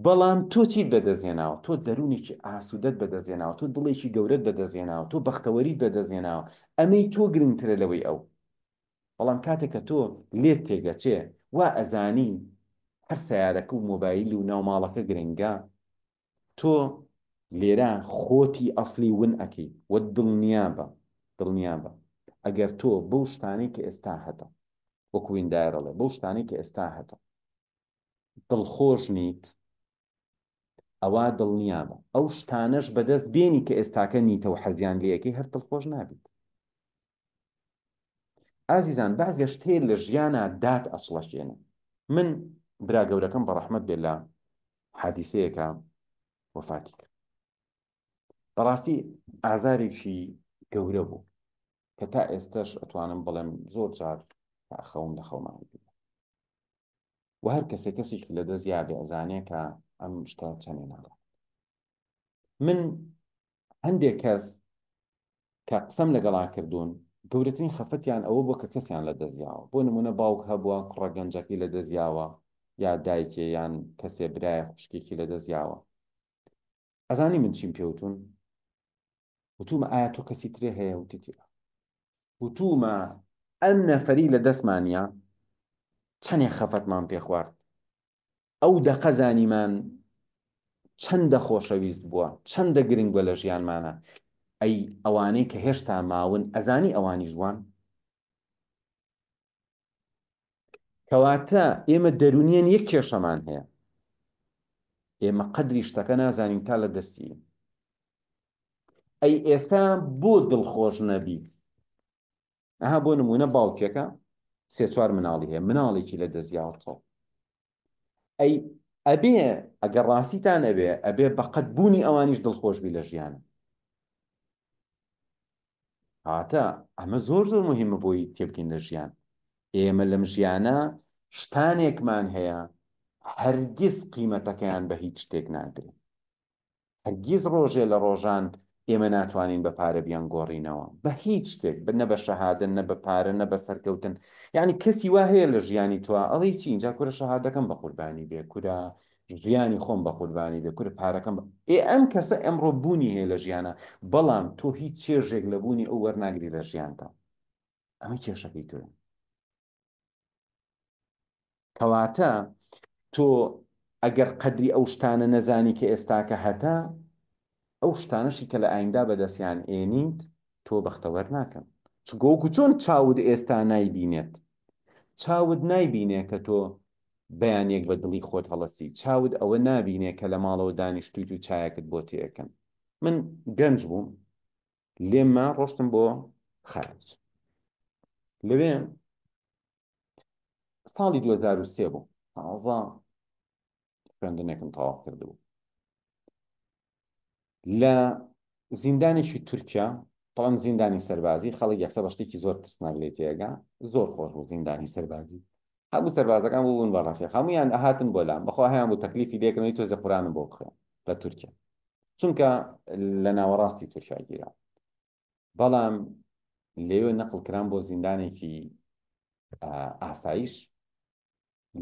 A: بەڵام تۆ چیت بەدەستێناوە تۆ دەرونێکی ئاسوودەت بەدەستێناوە تۆ دڵێکی گەورەت بەدەستێناوە تۆ بەختەوەریت بەدەستێناوە ئەمەی تۆ گرنگترە لەوەی ئەو بەڵام کاتێک کە تۆ لێت تێگەچێ وا ئەزانی هەر سیارەکە و مۆبایل و ناوماڵەکە گرنگە تۆ لێرە خۆتی ئەسلی ون ئەەکەی وە دڵنیا بە ئەگەر تۆ بەو شتانەی کە ئێستا هەتە وەکویندایڕەڵێ بەو شتانەی کە ئێستا هەتە دڵخۆش نیت ئەوە دڵنیا بە ئەو شتانەش بەدەست بێنی کە ئێستاکە نیتە و حەزیان لەکەی هەر دڵخۆش نابیت ئازیزان بازێ شتێ لە ژیانە دات ئەچڵەشێنە من برا گەورەکەم بە ڕەحمەت بێ لە حادیسەیەکە وەفاتی کرد بەڕاستی ئازارێکی گەورە بوو کە تا ئێستش ئەتوانم بڵێم زۆر جار خەوم لە خەومانی بێ و هەر کەسێکی لە دەست یابێ ئەزانێ کە ئەم شتە چەندێ ناڵە من هەندێک کەس کە قسەم لەگەڵا کردوون گەورەترین خەفەتیان ئەوە بوو کە کەسیان لە دەستیاوە بۆ نمونە باوک هەبووە کوڕە گەنجەکەی لە دەستیاوە یا دایکێ یان کەسێ برایە خوشکێکی لە دەستیاوە ئەزانی من چیم پێوتون وتومە ئایا تۆ کەسی ترێ هەیە وتیتە وتومە ئەم نەفەری لە دەستمانە چەندێ خەفەتمان پێ خوارد ئەو دەقە زانیمان چەندە خۆشەویست بووە چەندە گرنگ بووە لە ژیانمانە ئەی ئەوانەی کە هێشتا ماون ئەزانی ئەوانی جوان کەواتە ئێمە دەرونیان یەک کێشەمان هەیە ئێمە قەدری شتەکە نازانین تا لە دەستی ئەی ئێستا بۆ دڵخۆش نەبی ئەها بۆ نمونە باوکێکە سێ چوار مناڵی هەیە مناڵێکی لە دەستیاوە ئەی ئەبێ ئەگەر ڕاستیتان ئەبێ بەقەت بوونی ئەوانیش دڵخۆش بی لە ژیانە هاتە ئەمە زۆر مهمە بۆی تێبکەین لە ژیان ئێمە لەم ژیانە شتانێکمان هەیە هەرگیز قیمەتەکەیان بە هیچ شتێک ناگرێت هەرگیز ڕۆژێ لە ڕۆژان ئێمە ناتوانین بە پارە بیان گۆڕینەوە بە هیچ شتێک نە بە شەهادە نە بە پارە نە بە سەرکەوتن یعنی کەسی وا هەیە لە ژیانی تۆ ئەڵێ چی اینجا کورە شەهادەکەم بە قوربانی بێ کورە ژیانی خۆم بە قوربانی بێ کورە پارەکەم ئەم کەسە ئەمڕۆ بوونی هەیە لە ژیانە بەڵام تۆ هیچ چێژێک لە بوونی ئەو وەرناگری لە ژیانتە ئەمە کێشەکەی تۆە کەواتە تۆ ئەگەر قەدری ئەو شتانە نەزانی کە ئێستاکە هەتا ئەو شتانەشی کە لە ئایندا بەدەستیان ئێنیت تۆ بەختەوەر ناکەن چگۆکو چۆن چاود ئێستا نایبینێت چاود نایبینێ کە تۆ بەیانێک بە دڵی خۆت هەڵەسی چاود ئەوە نابینێ کە لە ماڵەوە دانیشتویت و چایەکت بۆ تێەکەن من گەنج بووم لێمە ڕۆشتم بۆ خارج لەوێ ساڵی 2003 بوو تازە خوێندنێکم تەواو کردبوو لە زیندانێکی تورکیا تەڵەن زیندانی سەربازی خەڵک یەکسە بە شتێکی زۆر ترسناک لێ تێگا زۆر خۆش بوو زیندانی سەربازی هەموو سەربازەکان بوون بە ڕەفیق هەمویان ئەهاتن بۆ لام بەخوا هەیان بوو تەکلیفی لێکردنەوەی تۆزە قورآنم بۆ بخوێن لە تورکیا چونکە لە ناوەڕاستی تورکیا گیرا بەڵام لێوێ نەقڵ کران بۆ زیندانێکی ئاسایش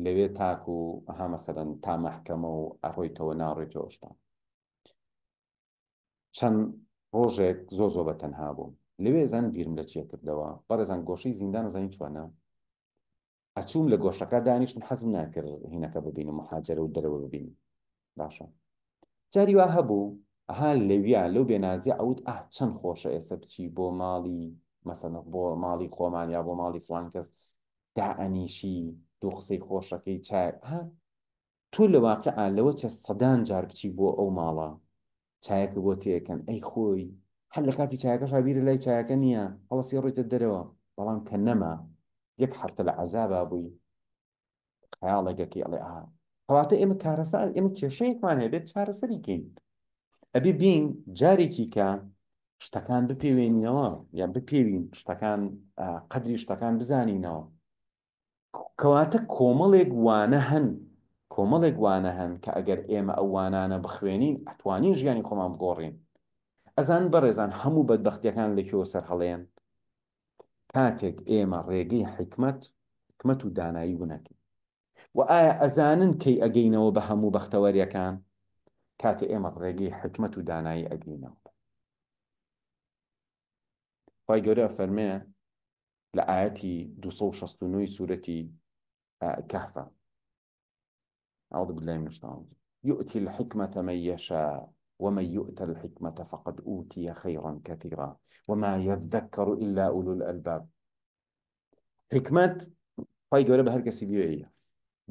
A: لەوێ تاکو ئەها مەسەلەن تا مەحکەمە و ئەڕۆیتەوە ناڕۆیتەوە شتان چەند ڕۆژێک زۆ بە تەنها بووم لەوێ زان بیرم لە چیە کردەوە بەڕێزان گۆشەی زیندان زانی چوانە ئەچووم لە گۆشەکە دانیشتم حەزم ناکرد هینەکە ببینم محاجرە و دەرەوە ببینم باشە جاری وا هەبوو ئەها لەویا لەو بێنازی ئەوت چەند خۆشە ئێستا بچی بۆ ماڵی مەسەنە بۆ ماڵی خۆمان یا بۆ ماڵی فڵان کەس دائەنیشی دوو قسەی خۆشەکەی چای تۆ لە واقعا لەوە چە سەدان جار بچی بۆ ئەو ماڵە چایەکە بۆ تێکەن ئەی خۆی هەر لە کاتی چایەکەش بیرە لای چایەکە نییە هەڵەسی ڕۆیتە دەرەوە بەڵام کە نەما یەک هەفتە لە عەزابا بووی خەیاڵێکەکەی ئەڵێ کەواتە ئێمە کارەسا ئێمە کێشەیەکمان هەیە بێت چارەسەریکەین ئەبێ بین جارێکی کە شتەکان بپێوێنینەوە یان بپێوین شتەکان قەدری شتەکان بزانینەوە کەواتە کۆمەڵێک وانە هەن کە ئەگەر ئێمە ئەو وانانە بخوێنین ئەتوانین ژیانی خۆمان بگۆڕین ئەزان بەڕێزان هەموو بەدبەختیەکان لەکوێوە سەر هەڵەیەن کاتێک ئێمە ڕێگەی حکمت و دانایی بوونەکەی و ئایا ئەزانن کەی ئەگەینەوە بە هەموو بەختەوەریەکان کاتێ ئێمە ڕێگەی حکمت و دانایی ئەگەینەوە خی گەورە فەرمێ لە ئاەتی 269 سوورەتی كهفة أعوذ بالله من الشيطان الرجيم يؤتي الحكمة من يشاء ومن يؤت الحكمة فقد أوتي خيرا كثيرا وما يذكر إلا أولو الألباب حكمة خی گەورە بە هەر کەسی بێیە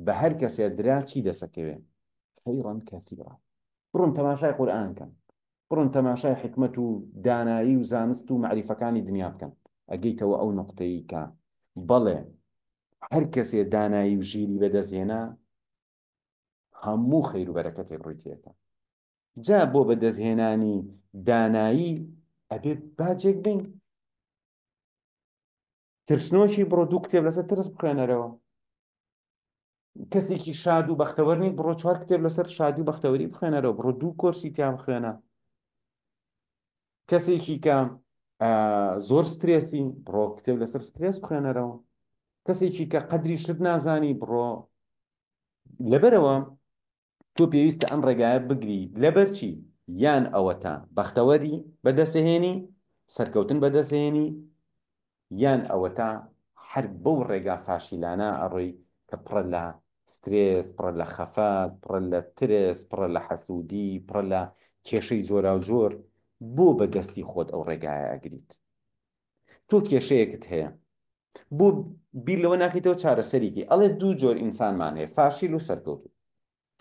A: بە هەر کەسێ درا چی دەسەکەوێ خەیڕەن کەثیرا بڕۆن تەماشای قورئان کەن بڕۆن تەماشای حکمت و دانایی و زانست و معریفەکانی دنیا بکەن ئەگەیتەوە ئەو نقطەی کە بەڵێ هەر کەسێ دانایی و ژیری بەدەستهێنا هەموو خەیر و بەرەکەتی ڕوویتێتە جا بۆ بەدەستهێنانی دانایی ئەبێ باجێک بین ترسنۆکی بڕۆ دوو کتێب لەسەر ترس بخوێنەرەوە کەسێکی شاد و بەختەوەر نیت بڕۆ 4 کتێب لەسەر شادی و بەختەوەری بخوێنەرەوە بڕۆ 2 کۆرسی تیا بخوێنە کەسێکی کە زۆر سترێسی بڕۆ کتێب لەسەر سترێس بخوێنەرەوە کەسێکی کە قەدری شت نازانی بڕۆ لەبەرەوە تۆ پێویستە ئەم ڕێگایە بگری لەبەر چی یان ئەوە تا بەختەوەری بەدەستهێنی سەرکەوتن بەدەستهێنی یان ئەوە تا هەر بەو ڕێگا فاشیلانە ئەڕۆی کە پڕە لە سترێس پڕە لە خەفات پڕە لە ترس پڕە لە حەسوودی پڕە لە کێشەی جۆرا و جۆر بۆ بەدەستی خۆت ئەو ڕێگایە ئەگریت تۆ کێشەیەکت هەیە بۆ بیر لەوە ناکەیتەوە چارەسەریکی ئەڵێ 2 جۆر ئینسانمان هەیە فاشیل و سەرکەوتو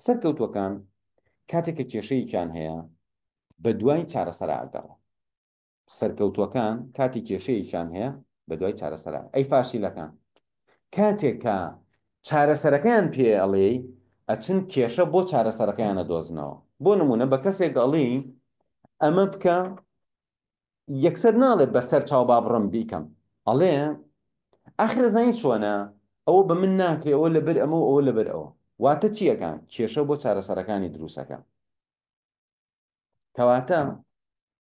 A: سەرکەوتوەکان کاتێککە کێشەیەکیان هەیە بە دوای چارەسەر ئاگەڕە سەرکەوتوەکان کاتی کێشەیەکیان هەیە بە دوای چارەسەرا ئەی فاشیلەکان کاتێککە چارەسەرەکەیان پێ ئەڵێ ئەچن کێشە بۆ چارەسەرەکەیانە دۆزنەوە بۆ نمونە بە کەسێک ئەڵێ ئەمە بکە یەکسەر ناڵێت بەسەر چاو با بڕم بیکەم ئەڵێ ئاخرە زانیت چۆنە ئەوە بە من ناکرێ ئەوە لەبەر ئەمە و ئەوە لەبەر ئەوە واتە چیەکان کێشە بۆ چارەسەرەکانی دروستەکە کەواتە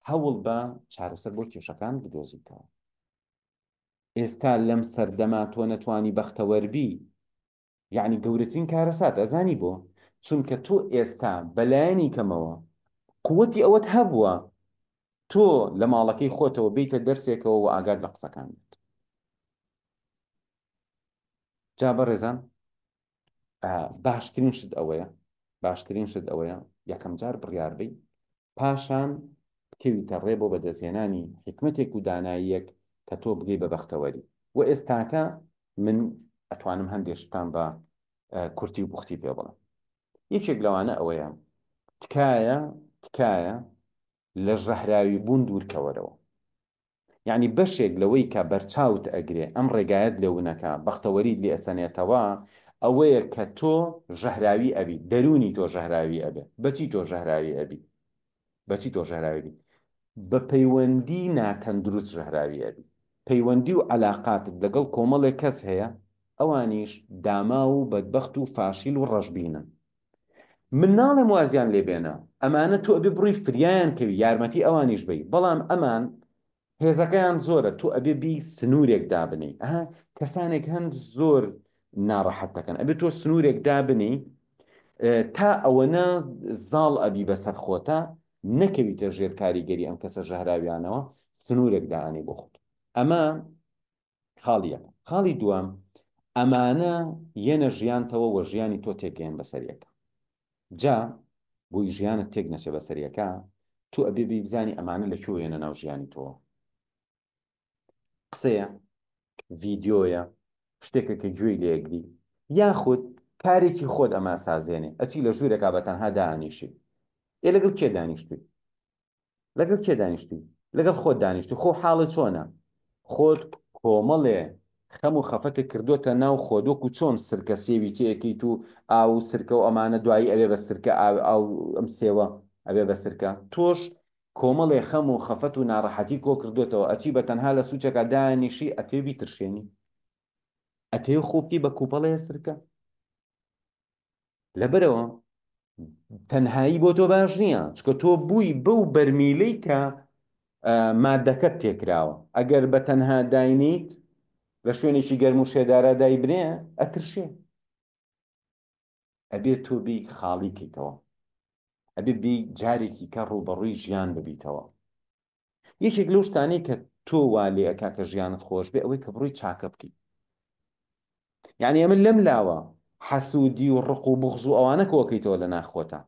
A: هەوڵ بە چارەسەر بۆ کێشەکان بدۆزیتەوە ئێستا لەم سەردەما تۆ نەتوانی بەختەوەربی یعنی گەورەترین کارەسات ئەزانی بۆ چونکە تۆ ئێستا بەلایەنی کەمەوە قووەتی ئەوەت هەبووە تۆ لە ماڵەکەی خۆتەوە بیتە دەرسێکەوە و ئاگاد لە قسەکان بێت جا بەڕێزان باشترین شت ئەوەیە یەکەم جار بڕیاربی پاشان بکەویتە ڕێ بۆ بەدەستهێنانی حکمتێک و داناییەک کە تۆ بگەی بە بەختەوەری و ئێستاکە من ئەتوانم هەندێک شتان بە کورتی و بوختی پێ بڵم یەکێک لەوانە ئەوەیە تکایە لە ژەهراوی بوون دوورکەوەرەوە یعنی بەشێک لەوەی کە بەرچاوت ئەگرێ ئەم ڕێگایەت لێونەکە بەختەوەریت لێ ئەسەنێتەوە ئەوەیە کە تۆ ژەهراوی ئەبی دەرونی تۆ ژەهراوی ئەبێ بەچی تۆ ژەهراوی ئەبی بەچی تۆ ژەهراوی بە پەیوەندی ناتەندروست ژەهراوی ئەبی پەیوەندی و عەلاقاتت لەگەڵ کۆمەڵێک کەس هەیە ئەوانیش داما و بەدبەخت و فاشیل و ڕەشبینن من ناڵێم وازیان لێبێنە ئەمانە تۆ ئەبێ بڕووی فریایان کەوی یارمەتی ئەوانیش بی بەڵام ئەمان هێزەکەیان زۆرە تۆ ئەبێ بی سنوورێک دابنی کەسانێک هەند زۆر ناڕەحەت دەکەن ئەبێ تۆ سنوورێک دابنی تا ئەوەنە زاڵ ئەبی بەسەر خۆتە نەکەویتە ژێر کاریگەری ئەم کەسە ژەهراویانەوە سنوورێک داانی بۆ خۆت ئەمە خاڵیە خاڵی دووەم ئەمانە یەنە ژیانتەوە و ژیانی تۆ تێگەیان بەسەریەکە جا بۆی ژیانت تێک نەچێ بەسەریەکە تۆ ئەبێ بزانی ئەمانە لەکوێنە ناو ژیانی تۆ قسەیە ڤیدیۆیە شتێکە کە گوێی لێگری یاخود کارێکی خۆت ئەمە سازێنێ ئەچی لە ژوورێکا بە تەنها دانیشی لەگەڵ کێ دانیشتوی لەگەڵ خۆت دانیشتی خۆ حاڵت چۆنە خۆت کۆمەڵێ خەم و خەفەتت کردوتە ناو خۆدۆک و چۆن سرکە سێوی تێکیت و ئاو سرکە و ئەمانە دوایی ئەوێ بە سرکە ئاو ئەم سێوە ئەوێ بە سرکە تۆش کۆمەڵێ خەم و خەفەت و ناڕەحەتی کۆ کردوتەوە ئەچی بە تەنها لە سوچەکە دانیشی ئەتێبی ترشێنی ئەتێ خۆبتی بە کوپەڵەیە سرکە لەبەرەوە تەنهایی بۆ تۆ باش نییە چکە تۆ بووی بەو بەرمیلەی کە مادەکەت تێکراوە ئەگەر بە تەنها داینیت لە شوێنێکی گەرم و شێدارە دایبنێ ئەترشێ ئەبێت تۆ بی خاڵی کەیتەوە ئەبێ بی جارێکی کە ڕوبەڕووی ژیان ببیتەوە یەکێک لەو شتانەی کە تۆ وا لێ ئەکا کە ژیانت خۆش بێ ئەوەی کە بڕووی چاکە بکەیت یعنی ئەمە لەم لاوە حەسوودی و ڕق و بغز و ئەوانە کۆکەیتەوە لە ناخۆتە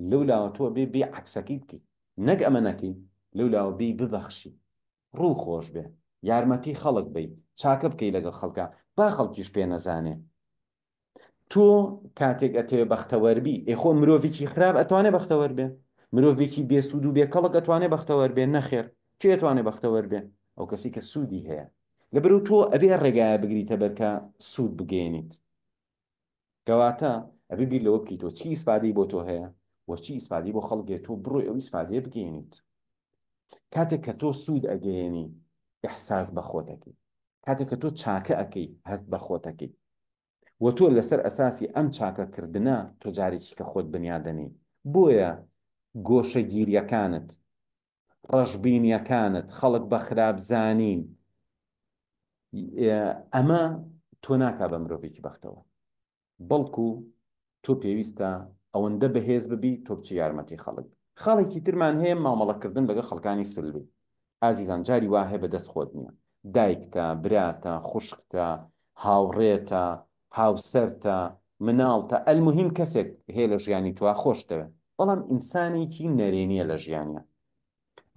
A: لەو لاوە تۆ بێ عەکسەکەی بکەیت نەک ئەمە نەکەی لەو لاوە بێ ببەخشی ڕوو خۆش بێ یارمەتی خەڵک بیت چاکە بکەی لەگەڵ خەڵکە با خەڵکیش پێ نەزانێ تۆ کاتێک ئەتەوێ بەختەوەربی ئێخۆ مرۆڤێکی خراپ ئەتوانێ بەختەوەر بێ مرۆڤێکی بێسوود و بێکەڵک ئەتوانێ بەختەوەر بێ نەخێر کێ ئەتوانێ بەختەوەر بێ ئەو کەسی کە سوودی هەیە لەبەرو تۆ ئەبێ ڕێگایە بگریتە بەرکە سوود بگەێنیت کەواتە ئەبێ بیر لەوە بکەیتەوە چی ئیسفادەی بۆ تۆ هەیە وەچی ئیسفادەی بۆ خەڵکێ تۆ بڕۆی ئەو ئیسفادەیە بگەێنیت کاتێک کە تۆ سوود ئەگەێنی ئیحساس بە خۆتەکەی کاتێک کە تۆ چاکە ئەەکەی هەست بە خۆتەکەی و تۆ لەسەر ئەساسی ئەم چاکەکردنە تۆ جارێکی کە خۆت بنیادەنی بۆیە گۆشەگیریەکانت ڕەشبینیەکانت خەڵک بە خراپزانین ئەمە تۆ ناکا بە مرۆڤێکی بەختەوە بەڵکو تۆ پێویستە ئەوەندە بەهێز ببی تۆ بچی یارمەتی خەڵک خەڵێکی ترمان هەیە مامەڵەکردن لەگە خەڵکانی سلبی ئازیزان جاری وا هەیە بەدەست خۆت نییە دایکتە براتە خوشکتە هاوڕێتە هاوسەرتە مناڵتە ئەلموهیم کەسێک هەیە لە ژیانی توا خۆشتەوێت بەڵام ئینسانێکی نەرێنیە لە ژیانە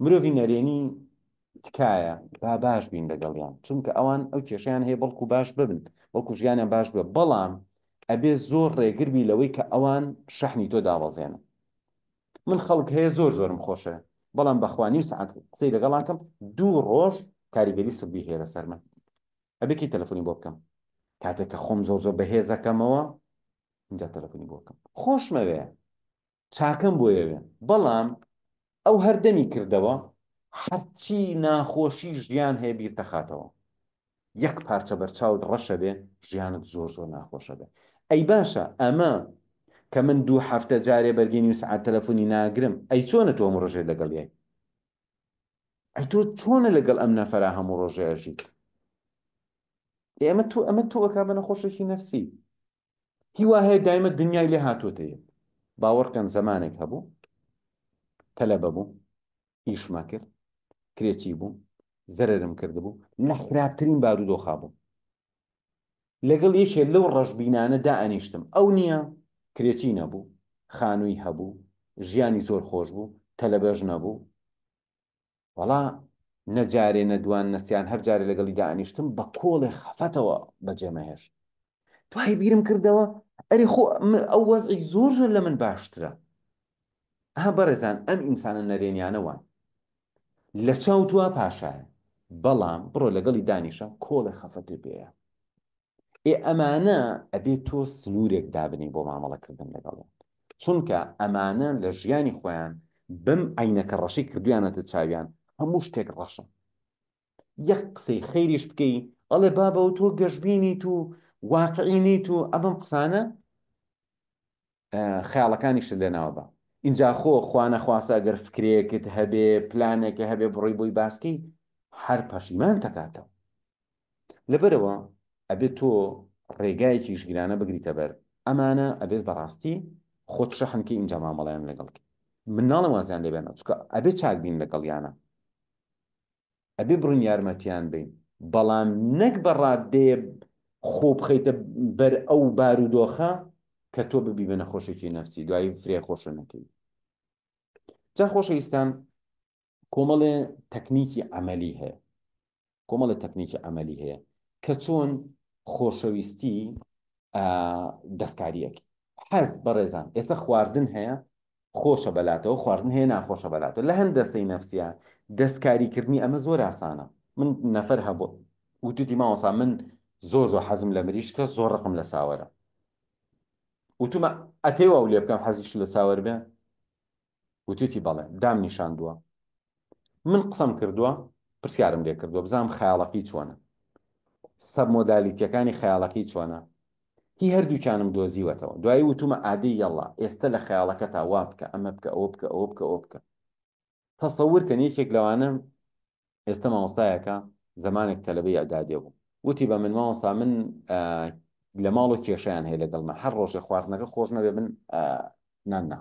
A: مرۆڤی نەرێنی تکایە با باش بین لەگەڵیان چونکە ئەوان ئەو کێشیان هەیە بەڵکو باش ببن بەڵکو ژیانیان باش بێ بەڵام ئەبێ زۆر ڕێگربی لەوەی کە ئەوان شەحنی تۆ داوەزێنن من خەڵک هەیە زۆرم خۆشە بەڵام بەخوانی و سعات قسەی لەگەڵاتم دوو ڕۆژ کاریگەری سبی هەیە لەسەر من ئەبێکی تەلەفۆنی بۆ بکەم کاتێک کە خۆم زۆر بەهێزەکەمەوە اینجا تەلەفۆنی بۆ بکەم خۆشمەوێ چاکەم بۆیەوێ بەڵام ئەو هەردەمی کردەوە هەرچی ناخۆشی ژیان هەیە بیر تەخاتەوە یەک پارچە بەرچاوت ڕەشە بێ ژیانت زۆر ناخۆشە بێ ئەی باشە ئەمە کە من 2 هەفتە جارێ بەرگێنی و سعات تەلەفۆنی ناگرم ئەی چۆنە تۆ ڕۆژێ لەگەڵ یای ئەی تۆ چۆنە لەگەڵ ئەم نەفەرا هەموو ڕۆژێ ئەژیت ئەمە تۆ ئەکا بە نەخۆشێکی نەفسی هیوا هەیە دایمە دنیای لێ هاتوۆتەیە باوەڕکەن زەمانێک هەبوو تەلەبە بوو ئیشما کرد کرێکی بوو زەرم کردبوو لە خراپترین بارودۆخا بوو لەگەڵ یەکێ لەو ڕەشبینانە دائەنیشتم ئەو نییە کرێکی نەبوو خانووی هەبوو ژیانی زۆر خۆش بوو تەلەبەش نەبوو وەڵا نەجارێ نەدوان نەسیان هەر جارێ لەگەڵی دائەنیشتم بە کۆڵێ خەفەتەوە بەجێمەهێشت دوای بیرم کردەوە ئەری خۆ ئەو وەزعی زۆر لە من باشترە بەڕێزان ئەم ئینسانە نەرێنیانەوان لە چاوتووە پاشایە بەڵام بڕۆ لەگەڵی دانیشە کۆڵە خەفەتی پێەیە ئەمانە ئەبێت تۆ سنوورێک دابنی بۆ مامەڵەکردن لەگەڵیان چونکە ئەمانە لە ژیانی خۆیان بم عینەکە ڕەشی کردویانەتە چاویان هەموو شتێک ڕەشە یەک قسەی خەیریش بکەی ئەڵێ بابە و تۆ گەشببینیت و واقعینیت و ئەبم قسانە خەیاڵەکانیشت لێناوە بە اینجا خوانە خواسە ئەگەر فکرەیەکت هەبێ پلانێکە هەبێ بڕۆی بۆی باسکەی هەر پەشیمان تەکاتەوە لەبەرەوە ئەبێت تۆ ڕێگایەکی ژگرانە بگریتە بەر ئەمانە ئەبێت بەڕاستی خۆت شەحنکە اینجا مامەڵیان لەگەڵ من ناڵم وازیان لێبێنە چکە ئەبێت چاک بین لەگەڵیانە ئەبێ بڕون یارمەتیان بین بەڵام نەک بەڕادێ خۆ بخەیتە بەر ئەو بارودۆخە کە تۆ ببی بە نەخۆشێکی نەفسی دوایی فرێ خۆشە نەکەی جا خۆشەویستان کۆمەڵێ تەکنیکی عەمەلی هەیە کۆمەڵە تەکنیکی عەمەلی هەیە کە چۆن خۆشەویستی دەستکاریەکی حەز بەڕێزان ئێستا خواردن هەیە خۆشە بەلاتەوە خواردن هەیە ناخۆشە بەلاتەوە لە هەند دەستەی نەفسیە دەستکاریکردنی ئەمە زۆر ئاسانە من نەفەر هەبوو وتوتی ماوەسا من زۆر حەزم لە مریشکە زۆر ڕقم لە ساوەرە وتومە ئەتێوە و لێ بکەم حەزیش لە ساوەر بێ وتوتی بەڵێ دام نیشاندووە من قسەم کردووە پرسیارم لێ کردووە بزانم خەیاڵەکەی چۆنە سەب مۆدالیتیەکانی خەیاڵەکەی چۆنە هی هەردووکانم دۆزیوەتەوە دوایی وتومە ئادەی یەڵا ئێستا لە خەیاڵەکە تا وا بکە ئەمە بکە ئەوە بکە ئەوە بکە ئەوە بکە تەسەور کە یەکێک لەوانە ئێستا مامۆستایەکە زمانێک تەلەبەی ئەعدادیە بوو وتی بە من مامۆستا من لە ماڵ و کێشیان هەیە لەگەڵمە هەر ڕۆژێ خواردنەکە خۆش نەبێ من ناننا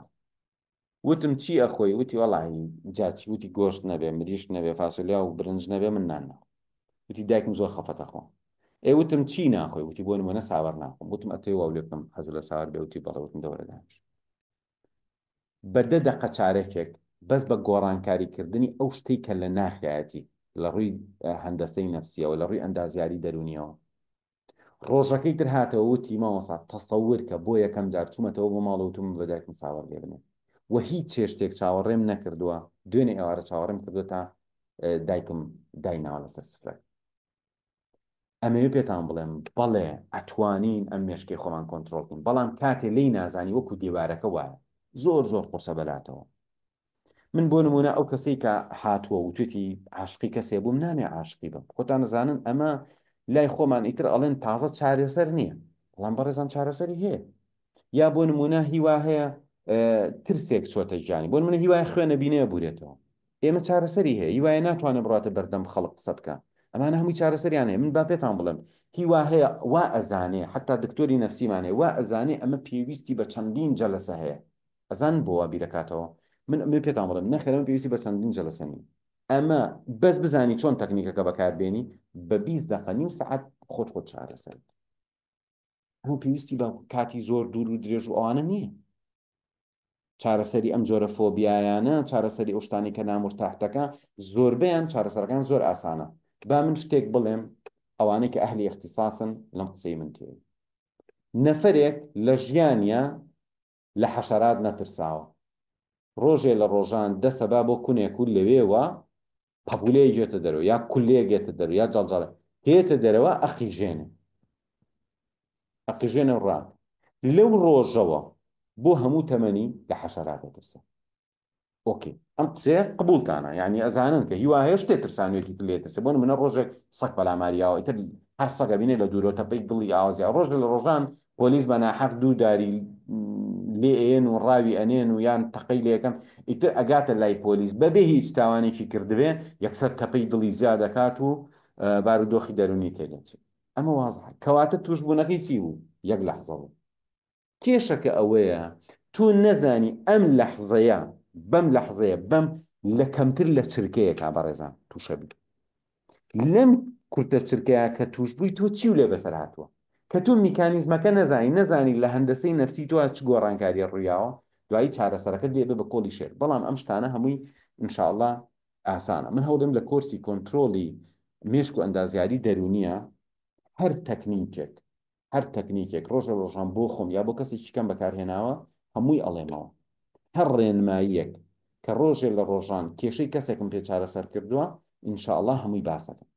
A: وتم چی ئەخۆی وتی وەڵی جاچی وتی گۆشت نەبێ مریش نەبێ فاسۆلیا و برنج نەبێ من ناننا وتی دایکم زۆر خەفەتەخۆ وتم چی ناخۆی وتی بۆ نمونە ساوەڕ ناخۆم وتم ئەتەوێ وا لێ بکەم حەزم لە ساوەڕ بێ وتی بەڵێ وتم دەوەرە دانیش بە 10 دقە چارەکێک بەس بە گۆڕانکاریکردنی ئەو شتەی کە لە ناخایەتی لە ڕووی هەندەسەی نەفسیەوە لە ڕووی ئەندازیاری دەرونیەوە ڕۆژەکەی تر هاتەوە وتی مامۆستا تەسەور کە بۆ یەکەم جار چوومەتەوە بۆ ماڵە وتم بە دایکم ساوەڕ لێ بنێ و هیچ چێشتێک چاوەڕێم نەکردووە دوێنێ ئێوارە چاوەڕێم کردو تا دایکم دایناوە لەسەر سفرەکە ئەمەوێ پێتان بڵێم بەڵێ ئەتوانین ئەم مێشکەی خۆمان کۆنتترۆلکن بەڵام کاتێ لی نازانی وەکو دیوارەکە وایە زۆر قورسە بەلاتەوە من بۆ نمونە ئەو کەسەی کە هاتووە و توێتی عاشقی کەسێ بووم نامێ عاشقی بم خۆتان نزانن ئەمە لای خۆمان ئیتر ئەڵێن تازە چارەسەر نییە بەڵام بەڕێزان چارەسەری هەیە یا بۆ نمونە هیوا هەیە ترسێک چۆتە ژیانی بۆ نمونە هیوای خوێنە بینەیە بورێتەوە ئێمە چارەسەری هەیە هیوایە ناتوانێت بڕاتە بەردەم خەڵق قسە بکە ئەمانە هەمووی چارەسەریان هەیە من با پێتان بڵێم هیوا هەیە وا ئەزانێ حتا دکتۆری نەفسیمانێ وا ئەزانێ ئەمە پێویستی بە چەندین جەلەسە هەیە ئەزان بۆوە بیرەکاتەوە من پێتان بڵێم نەخێرم پێویستی بە چەندین جەلەسەنی ئەمە بەس بزانی چۆن تەکنیکەکە بەکاربێنی بە 20 دقە نیم سەعات خۆت چارەسەر هەموو پێویستی بە کاتی زۆر دوور و درێژ و ئەوانە نییە چارەسەری ئەم جۆرە فۆبیایانە چارەسەری ئەو شتانی کە نامورتاحتەکە زۆربیان چارەسەرەکان زۆر ئاسانە با من شتێک بڵێم ئەوانەی کە ئەهلی اختصاصن لەم قسەی من تێ نەفرێک لە ژیانیا لە حەشەرات نەترساوە ڕۆژێ لە ڕۆژان دەسەبا بۆ کونێک و لەوێوە پەپولەیە گێتە دەرەوە یا کولەیە گێتە دەرەوە یا جەڵجەڵە هێتە دەرەوە ئەقیژێنە ڕان لەو ڕۆژەوە بۆ هەموو تەمەنی لە حەشەرات دەترسە ئۆکێ ئەم قسەیە قبولتانە یعنی ئەزانن کە هیوا هەیە شتێ ترسانوێتی لێ ترسێ بۆ منە ڕۆژێک سەگ بەلاماریاوە ئیتر هەر سەگە بینێ لە دوورۆ تەپەی دڵی ئاوازیا ڕۆژ لە ڕۆژان پۆلیس بە ناحەق دوو داری لێ ئێن و ڕاوی ئەنێن و یان تەقەی لێ یەکەم ئیتر ئەگاتە لای پۆلیس بەبێ هیچ تاوانێکی کردبێ یەکسەر تەپەی دڵی زیاد دەکات و بارودۆخی دەرونی تێدەچێت ئەمە وازە کەواتە توشبوونەکەی چی بوو یەک لەحزە بوو کێشەکە ئەوەیە تو نەزانی ئەم لەحزەیە بەم لەحزەیە بەم لە کەمتر لە چرکەیە کا بەڕێزان تووشە بی لەم کورتە چرکەیە کە توش بووی تۆ چی و لێ بەسەر هاتووە کە تو میکانیزمەکە نەزانی لە هەندەسەی نەفسی تۆ چ گۆڕانکاریە ڕوویاوە دوایی چارەسەرەکە لێ بە کۆڵی شێر بەڵام ئەم شتانە هەمووی ئینشاءڵڵا ئاسانە من هەوڵم لە کۆرسی کۆنتترۆلی مێشک و ئەندازیاری دەرونیە هەر تەکنیکێک ڕۆژە ڕۆژان بۆ خۆم یا بۆ کەسێکی کەم بەکارهێناوە هەمووی ئەڵێمەوە هەر ڕێنماییەک کە ڕۆژێ لە ڕۆژان کێشەی کەسێکم پێ چارەسەر کردووە ئینشاءڵڵا هەمووی باسەکەم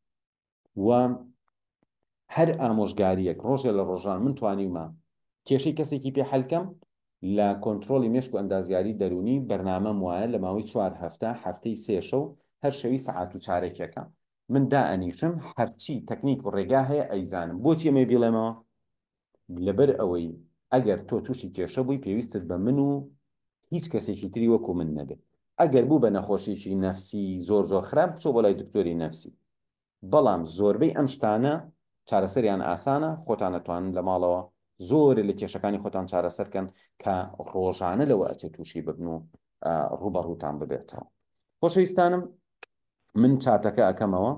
A: و هەر ئامۆژگاریەک ڕۆژێ لە ڕۆژان من توانیمە کێشەی کەسێکی پێ حەلکەم لە کۆنتترۆلی مێشک و ئەندازیاری دەرونی بەرنامەم وایە لە ماوەی 4 هەفتەی 3 شەو هەر شەوی سەعات و چارێکێکە من دائەنیشم هەرچی تەکنیک و ڕێگا هەیە ئەیزانم بۆچی ئەمێ بیڵێمەوە لەبەر ئەوەی ئەگەر تۆ تووشی کێشە بووی پێویستت بە من و هیچ کەسێکی تری وەکو من نەبێت ئەگەر بوو بە نەخۆشیی نەفسی زۆر خراپ بچۆ بۆ لای دکتۆری نەفسی بەڵام زۆربەی ئەم شتانە چارەسەریان ئاسانە خۆتان نەتوانن لە ماڵەوە زۆر لە کێشەکانی خۆتان چارەسەرکەن کە ڕۆژانە لەوە ئەچێت تووشی ببن و ڕوبەڕووتان ببێتەوە خۆشەویستانم من چاتەکە ئەەکەمەوە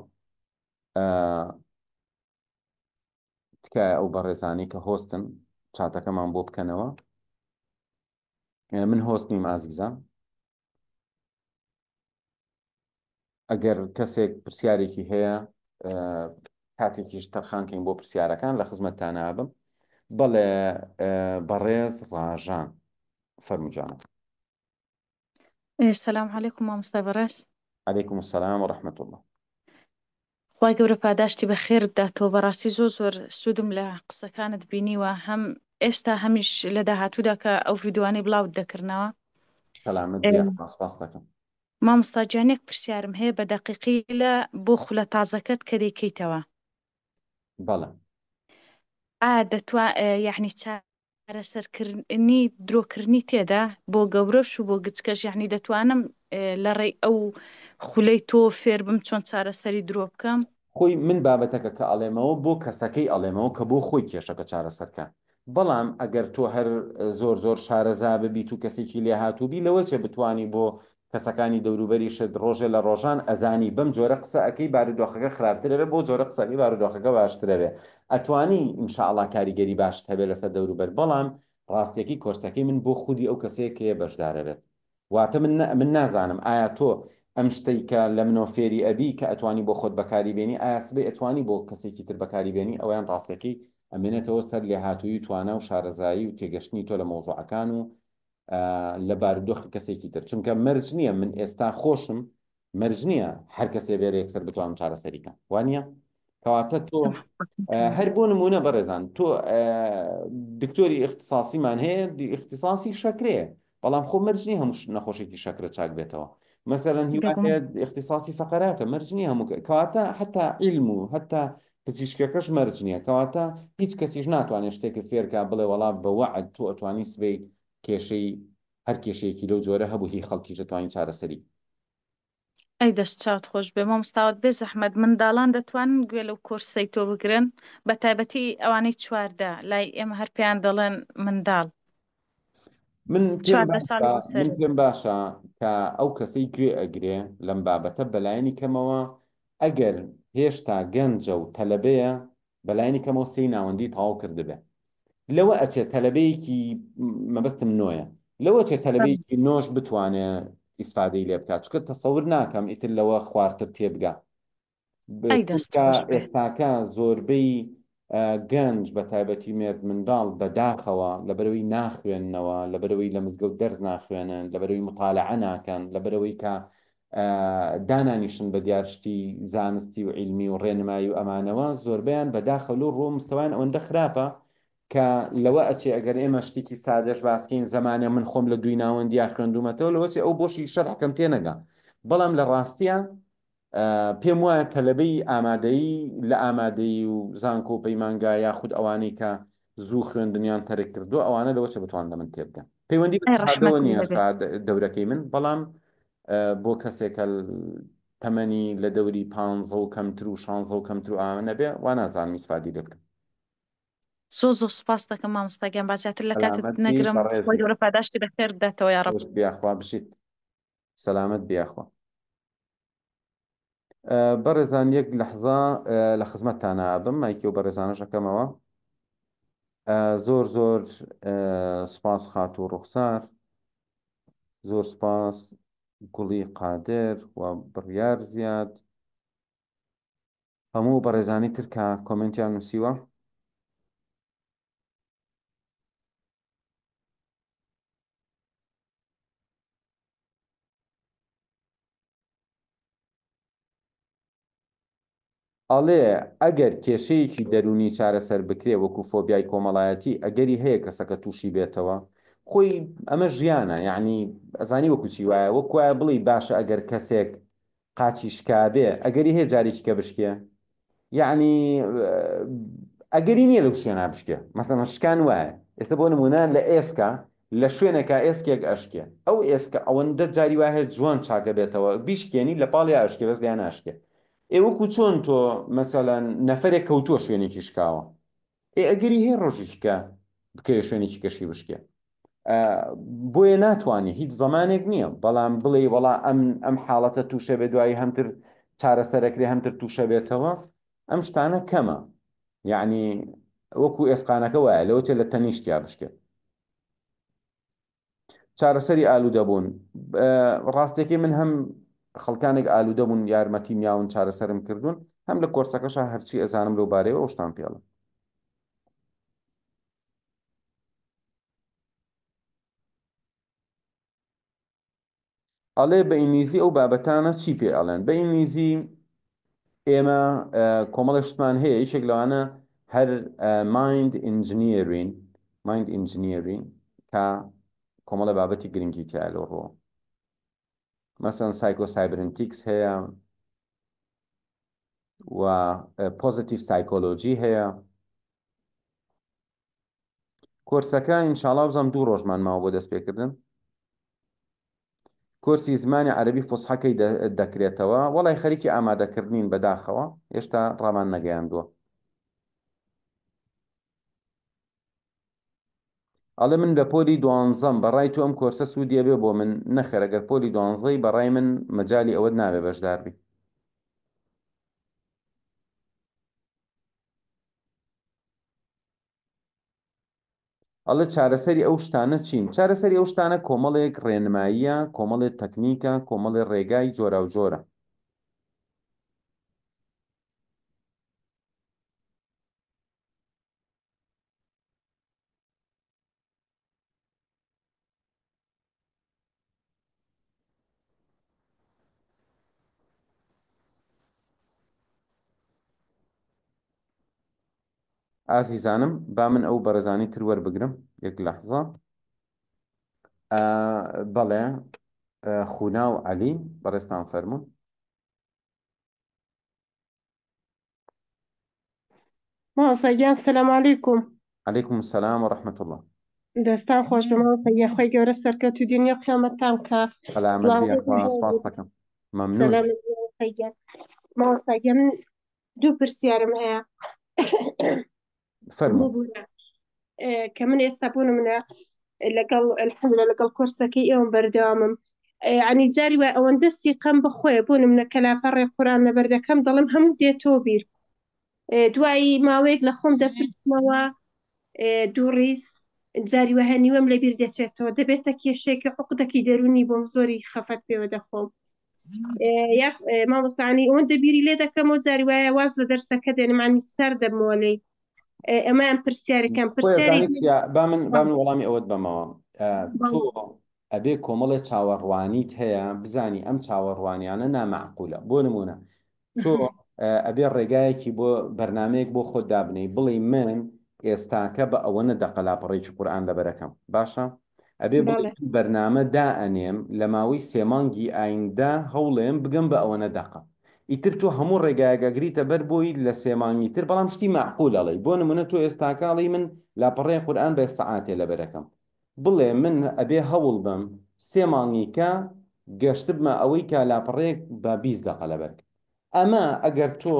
A: تکە ئەو بەڕێزانی کە هۆستن چاتەکەمان بۆ بکەنەوە من هۆست نیم ئازیزان ئەگەر کەسێک پرسیارێکی هەیە کاتێکیش تەرخانکەین بۆ پرسیارەکان لە خزمەتتان نابم بەڵێ بەڕێز ڕاژان فەرمووجانە
B: سلام علیکم مامۆستا بەڕێز
A: عەلەیکوم السەلام وەڕەحمەت الله
B: خوای گەورە پاداشتی بە خێر بداتەوە بەڕاستی زۆر سوودم لە قسەکانت بینیوە هەم ئێستا هەمیش لە داهاتوودا کە ئەو ڤیدیوانەی بڵاوت دەکردنەوە
A: سەلامت بێ سپاس دەکەم
B: مامۆستا جانێک پرسیارم هەیە بە دەقیقی لە بۆ خولە تازەکەت کە دەیکەیتەوە
A: بەڵێ
B: یعنی چارەسەرکردنی درۆکردنی تێدا بۆ گەورەش و بۆ گچکەش یعنی دەتوانم لە ڕێی ئەو خولەی تۆ فێر بم چۆن چارەسەری درۆ بکەم
A: خۆی من بابەتەکە کە ئەڵێمەوە بۆ کەسەکەی ئەڵێمەوە کە بۆ خۆی کێشەکە چارەسەرکە. بەڵام ئەگەر تۆ هەر زۆر شارەزا ببیت و کەسێکی لێ هاتووبی لەوە چێ بتانی بۆ کەسەکانی دەوروبەریشت ڕۆژێ لە ڕۆژان ئەزانی بەم جۆرە قسە ئەەکەی بارودۆخەکە خراپترەوێ بۆ جۆرە قسەکەی بارودۆخەکە باشترەوێ ئەتوانی ئینشاءڵڵا کاریگەری باشت هەبێت لەسەر دەوروبەر. بەڵام ڕاستیەکەی کۆرسەکەی من بۆ خودی ئەو کەسەیەکەیە بەشدارە بێت. واتە من نازانم ئایا تۆ ئەم شتەی کە لە منۆ فێری ئەبی کە ئەتوانی بۆ خۆت بەکاری بێنی ئایا سبەی ئەتوانی بۆ کەسێکی تر بەکاری بێنی، ئەویان ڕاستەکەی ئەمێنێتەوە سەر لێ هاتووی توانە و شارەزایی و تێگەشتنی تۆ لە مۆزوعەکان و لە بارودۆخی کەسێکی تر. چونکە مەرج نییە من ئێستا خۆشم مەرج نییە هەر کەسێ بێرە یەکسەر بتوانم چارەسەریکە، وانە؟ کەواتە تۆ هەر بۆ نمونە بەڕێزان تۆ دکتۆری اختصاسیمان هەیە، اختصاسی شەکرەیە، بەڵام خۆ مەرج نییە هەموو نەخۆشێکی شەکرە چاک بێتەوە. مثلا هیوان هەیە اختصاسی فەقەراتە، مەرج نییە هەموو. کەواتە حتا علم و حتا پزیشکەکەش مەرج نییە. کەواتە هیچ کەسیش ناتوانێت شتێکی فێرکە بڵێ وەڵام بە وەعد تۆ ئەتوانی سبەی کێشەی هەر کێشەیەکی لەو جۆرە هەبوو هی خەڵکیش دەتوانین چارەسەری.
B: ئەی دەست چاوت خۆش بێ مامۆستاوت بێ زەحمەت منداڵان دەتوانن گوێ لەو کۆرسەی تۆ بگرن، بە تایبەتی ئەوانەی چواردە لای ئێمە هەر پێیان دەڵێن منداڵ
A: من
B: چواردە ساڵی بۆ سەر
A: پێم باشە کە ئەو کەسەی گوێ ئەگرێ لەم بابەتە بەلایەنی کەمەوە ئەگەر هێشتا گەنجە و تەلەبەیە بەلایەنی کەمەوە سەی ناوەندی تەواو کردبێ. لەوە ئەچێت تەلەبەیەکی مەبەستم نۆیە، لەوە چێت تەلەبەیەکی نۆش بتوانێت ئیسفادەی لێ بکات، چکە تەسەور ناکەم ئیتر لەوە خواردتر تێبگا.
B: ئەی دەست
A: چونکە
B: خۆش بێ
A: ئێستاکە زۆربەی گەنج بە تایبەتی مێرد منداڵ بەداخەوە لەبەرەوەی ناخوێننەوە، لەبەرەوەی لە مزگەوت دەرز ناخوێنن، لەبەرەوەی مطالعە ناکەن، لەبەرەوەی کە دانانیشن بە دیارشتی زانستی و عیلمی و ڕێنمایی و ئەمانەوە زۆربیان بەداخەلو ڕۆ مستەوایان ئەوەندە خراپە کە لەوە ئەچێ ئەگەر ئێمە شتێکی سادەش باسکەین زمانە من خۆم لە دوی ناوەندیا خوێندومەتەوە لەوە چێ ئەو بۆشی شەرحەکەم تێنەگا. بەڵام لە ڕاستیە پێم وایە تەلەبەی ئامادەیی لە ئامادەی و زانکۆ و پەیمانگا یاخود ئەوانەی کە زوو خوێندنیان تەرک کردو ئەوانە لەوە چە بتوان لە من تێبگەن. پەیوەندی
B: ئەی
A: بەدەوە
B: ڕەحمەتی
A: نییە
B: لەبێ
A: دەورەکەی من، بەڵام بۆ کەسێکە تەمەنی لە دەوری 15 و کەمتر و 16 و کەمتر و ئامە نەبێ وا نازانم میسفادی لێ بکەم.
B: زۆ سوپاس دەکەم مامۆستاگیان بازیاتر لە کاتت
A: سەلامەت بی
B: نەگرم خۆی
A: بەڕێزی،
B: گەورە پاداشتی بەخێر بداتەوە یا ڕەب.
A: بیاخوا بشیت سەلامەت بیاخوا. بەڕێزان یەک لەحظە لە خزمەتتانە بم مایکی و بەڕێزانە شەکەمەوە. زۆر سپاس خات و ڕوخسار، زۆر سپاس گوڵی قادر و بڕیار زیاد، هەموو بەڕێزانی تر کە کۆمنتیان نووسیوە. ئەڵێ ئەگەر کێشەیەکی دەرونی چارەسەر بکرێ وەکو فۆبیای کۆمەڵایەتی ئەگەری هەیە کەسەکە تووشی بێتەوە خۆی ئەمە ژیانە، یعنی ئەزانی وەکو چی وایە وەک وایە بڵی باشە ئەگەر کەسێک قاچی شکابێ ئەگەری هەیە جارێکی کە بشکێ، یعنی ئەگەری نییە لەو شوێنە بشکێ. مەسەڵەن شکان وایە ئێستا بۆ نمونە لە ئێسکا لە شوێنێکە ئێسکێک ئەشکێ، ئەو ئێسکە ئەوەندە جاری وایە جوان چاکە بێتەوە بیشکێنی لە پاڵی ئاشکێ بەس لیان ناشکێ. ئێوەکو چۆن تۆ مەسەلەن نەفرێک کەوتووە شوێنێکی شکاوە ئەگەری هەیە ڕۆژیشکە بکەوێ شوێنێکی کەشی بشکێ، بۆیە ناتوانانی هیچ زمانێک نییە. بەڵام بڵێ وەڵا ئەم حاڵەتە تووشە بێ دوایی هەمتر چارەسەرەکرێ هەمتر تووشە بێتەوە، ئەم شتانە کەمە. یعنی وەکو ئێسقانەکە وایە لەوە چێ لە تەنیشتیا بشکێت. چارەسەری ئالوودەبوون، ڕاستێکی من هەم خەڵکانێک ئالوودەبوون یارمەتی میاون چارەسەرم کردوون، هەم لە کۆرسەکەشە هەرچی ئەزانم لەو بارەیەوە ئەو شتان پێڵە. ئەڵێ بە ئینگلیزی ئەو بابەتانە چی پێ ئەڵێن؟ بە ئینگلیزی ئێمە کۆمەڵی شتمان هەیە، یەکێک لەوانە هەر مایند ئینجینیەرین کە کۆمەڵە بابەتی گرنگی تیا لەو ڕۆ، مەسەن سایکۆ سایبرنتیکس هەیە و پۆزیتیڤ سایکۆلۆجی هەیە. کۆرسەکە ئینشاڵا بزانم 2 ڕۆژمان ماوە بۆ دەست پێکردن. کورسی زمانی عەرەبی فوسحەکەی دەکرێتەوە وەڵای خەریکی ئامادەکردنین بەداخەوە هێشتا ڕامان نەگەیاندووە ئەڵێ من لە پۆلی 12ەم بەڕای تو ئەم کۆرسە سوودیە بێ بۆ من نەخێر ئەگەر پۆلی 12ی بەڕای من مەجای ئەوەت نابێ بەشداربی ئەڵێ چارەسەری ئەو شتانە چین چارەسەری ئەو شتانە کۆمەڵێک ڕێنماییە کۆمەڵێک تەکنیکە کۆمەڵێ ڕێگای جۆرا و جۆرە ئازیزانم با من ئەو بەڕێزانی تر وەربگرم یەک لەحزە بەڵێ خونا و عەلی بەڕێستان فەرموون
C: مامۆستاگیان سەلام عەلەیکوم
A: عەلەیکوم السەلام وەڕەحمەتوڵڵا
C: دەستان خۆش بە مامۆستاگیان خۆی گەورە سەرکەوت و دنیا قیامەتتان کە
A: سەلامەت بێ خوا سپاس دەکەم مەمنون
C: سەلامت بێ مامۆستاگیان مامۆستاگیان من دوو پرسیارم هەیە
A: فەرموو
C: کە من ئێستا بوونم منە لەگەڵ الحەمدولە لەگەڵ کورسەکەی ئێوەم بەردەوامم عنی جاری وای ئەوەندە سیقەم بخۆیە بوونم نە کەلاپەڕێ قورآن لەبەردەکەم دەڵێم هەموو دێتۆ بیر دوایی ماوەیەک لە خۆم دەپرسمەوە دوو ڕیز جاری وە هەنیوەم لەبیر دەچێتەوە دەبێتە کێشێکی عقدەکی دەرونی بۆم زۆری خەفەت پێوە دەخۆم یا مامۆستانی ئەوەندە بیری لێ دەکەمەوە جاری وایە واز لە دەرسەکە دێنمانی سەر دەبمەوە لێی ئەمەیان پرسیارەکەم پرسیاری
A: با من وەڵامی ئەوەت بەمەوە تۆ ئەبێ کۆمەڵێ چاوەڕوانیت هەیە بزانی ئەم چاوەڕوانیانە نامەعقولە بۆ نمونە تۆ ئەبێ ڕێگایەکی بۆ بەرنمەیەک بۆ خۆت دابنەی بڵێ من ئێستاکە بە ئەوە نەدەقە لاپەڕێکی قورئان لەبەرەکەم باشە ئەبێ بڵێ بەرنامە دائەنێم لە ماوەی سێمانگی ئایندا هەوڵێم بگەم بە ئەوە نەدەقە ئیتر تۆ هەموو ڕێگایەگەگریتە بەر بۆی لە سێمانگی تر بەڵام شتی معقول ئەڵێ بۆ نمونە تۆ ئێستاکەڵی من لاپەڕێ قورئان بە سەعاتێ لەبەرەکەم بڵێ من ئەبێ هەوڵ بم سێ مانگیکە گەشت بمە ئەوەی کە لاپەڕێک بە 20 دقە لەبەر ئەمە ئەگەر تۆ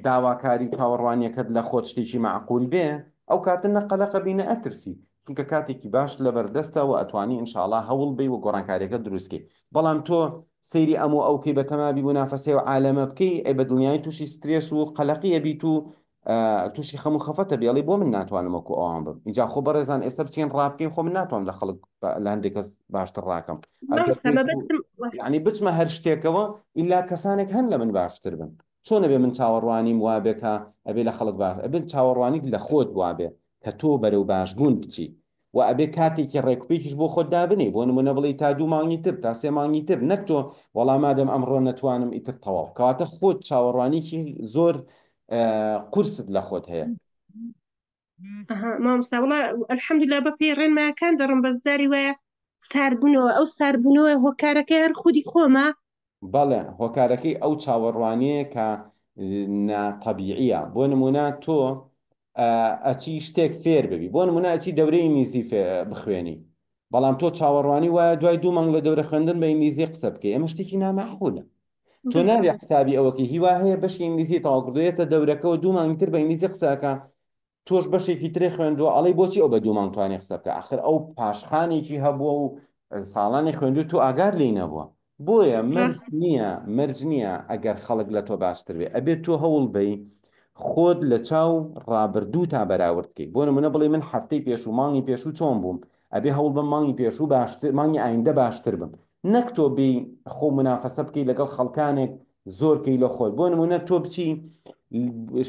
A: داواکاری چاوەڕوانیەکەت لە خۆت شتێکی معقول بێ ئەو کاتە نەقەلەقە بینە ئەترسی چونکە کاتێکی باش لەبەردەستەوە ئەتوانی ئینشاءڵڵا هەوڵ بی و گۆڕانکاریەکە دروستکەی بەڵام تۆ سەیری ئەموو ئەوکەی بە تەمابی بوو نافەسێ و عالەمە بکەی ئەی بە دڵنیای تووشی سترێس و قەلەقیە بیت و تووشی خەم و خەفەتە بێڵی بۆ من ناتوانم وەکو ئەوان بم اینجا خۆ بەڕێزان ئێستا بچین ڕابکەین خۆ من ناتوانم لە خەڵک لە هەندێک کەس باشتر ڕاکەم ینی بچمە هەر شتێکەوە ئیلا کەسانێک هەن لە من باشتر بن چۆن ئەبێ من چاوەڕوانیم وابێکە ئەبێ لە خەڵک باش ئەبێت چاوەڕوانیت لە خۆت وابێ کە تۆ بەرەو باشبوون بچی و ئەبێ کاتێکی ڕێکوپێکیش بۆ خۆت دابنێ بۆ نمونە بڵێ تا 2 مانگی تر تا 3 مانگی تر نەک تۆ وەڵام مادەم ئەمڕۆ نەتوانم ئیتر تەواو کەواتە خۆت چاوەڕوانیکی زۆر قورست لە خۆت هەیە
C: مامۆستا وڵا الحەمدوللا بە پێی ڕێنمایەکان دەڕم بەس جاری وایە ساربوونەوە ئەو ساربوونەوە هۆکارەکەی هەر خودی خۆمە
A: بەڵێ هۆکارەکەی ئەو چاوەڕوانیە کە ناتەبیعیە بۆ نمونە تۆ ئەچی شتێک فێر ببی بۆ نمونە ئەچی دەورەی ئینگلیزی بخوێنی بەڵام تۆ چاوەڕوانی وایە دوای 2 مانگ لە دەورە خوێندن بە ئینگلیزی قسە بکەی ئەمە شتێکی نامەعقولە تۆ نابێ حسابی ئەوەکە هیوا هەیە بەشی ئینگلیزی تەواو کردوێتە دەورەکەەوە 2 مانگی تر بە ئینگلیزی قسەکە تۆش بەشێکی ترێ خوێندووە ئەڵێ بۆچی ئەو بە 2 مانگ توانێ قسە بکە ئاخر ئەو پاشخانێکی هەبووە و ساڵانی خوێندو تو ئاگار لێی نەبووە بۆیە مرج نییە ئەگەر خەڵک لە تۆ باشتر بێ ئەبێت تۆ هەوڵ بی خۆت لە چاو ڕابردوو تا بەراوردکەی بۆ نمونە بڵێ من هەفتەی پێشوو مانگی پێشوو چۆن بووم ئەبێ هەوڵ بم مانگی پێشوو باشتر مانگی ئایندە باشتر بم نەک تۆ بی خۆ منافەسە بکەی لەگەڵ خەڵکانێک زۆرکەی لە خۆت بۆ نمونە تۆ بچی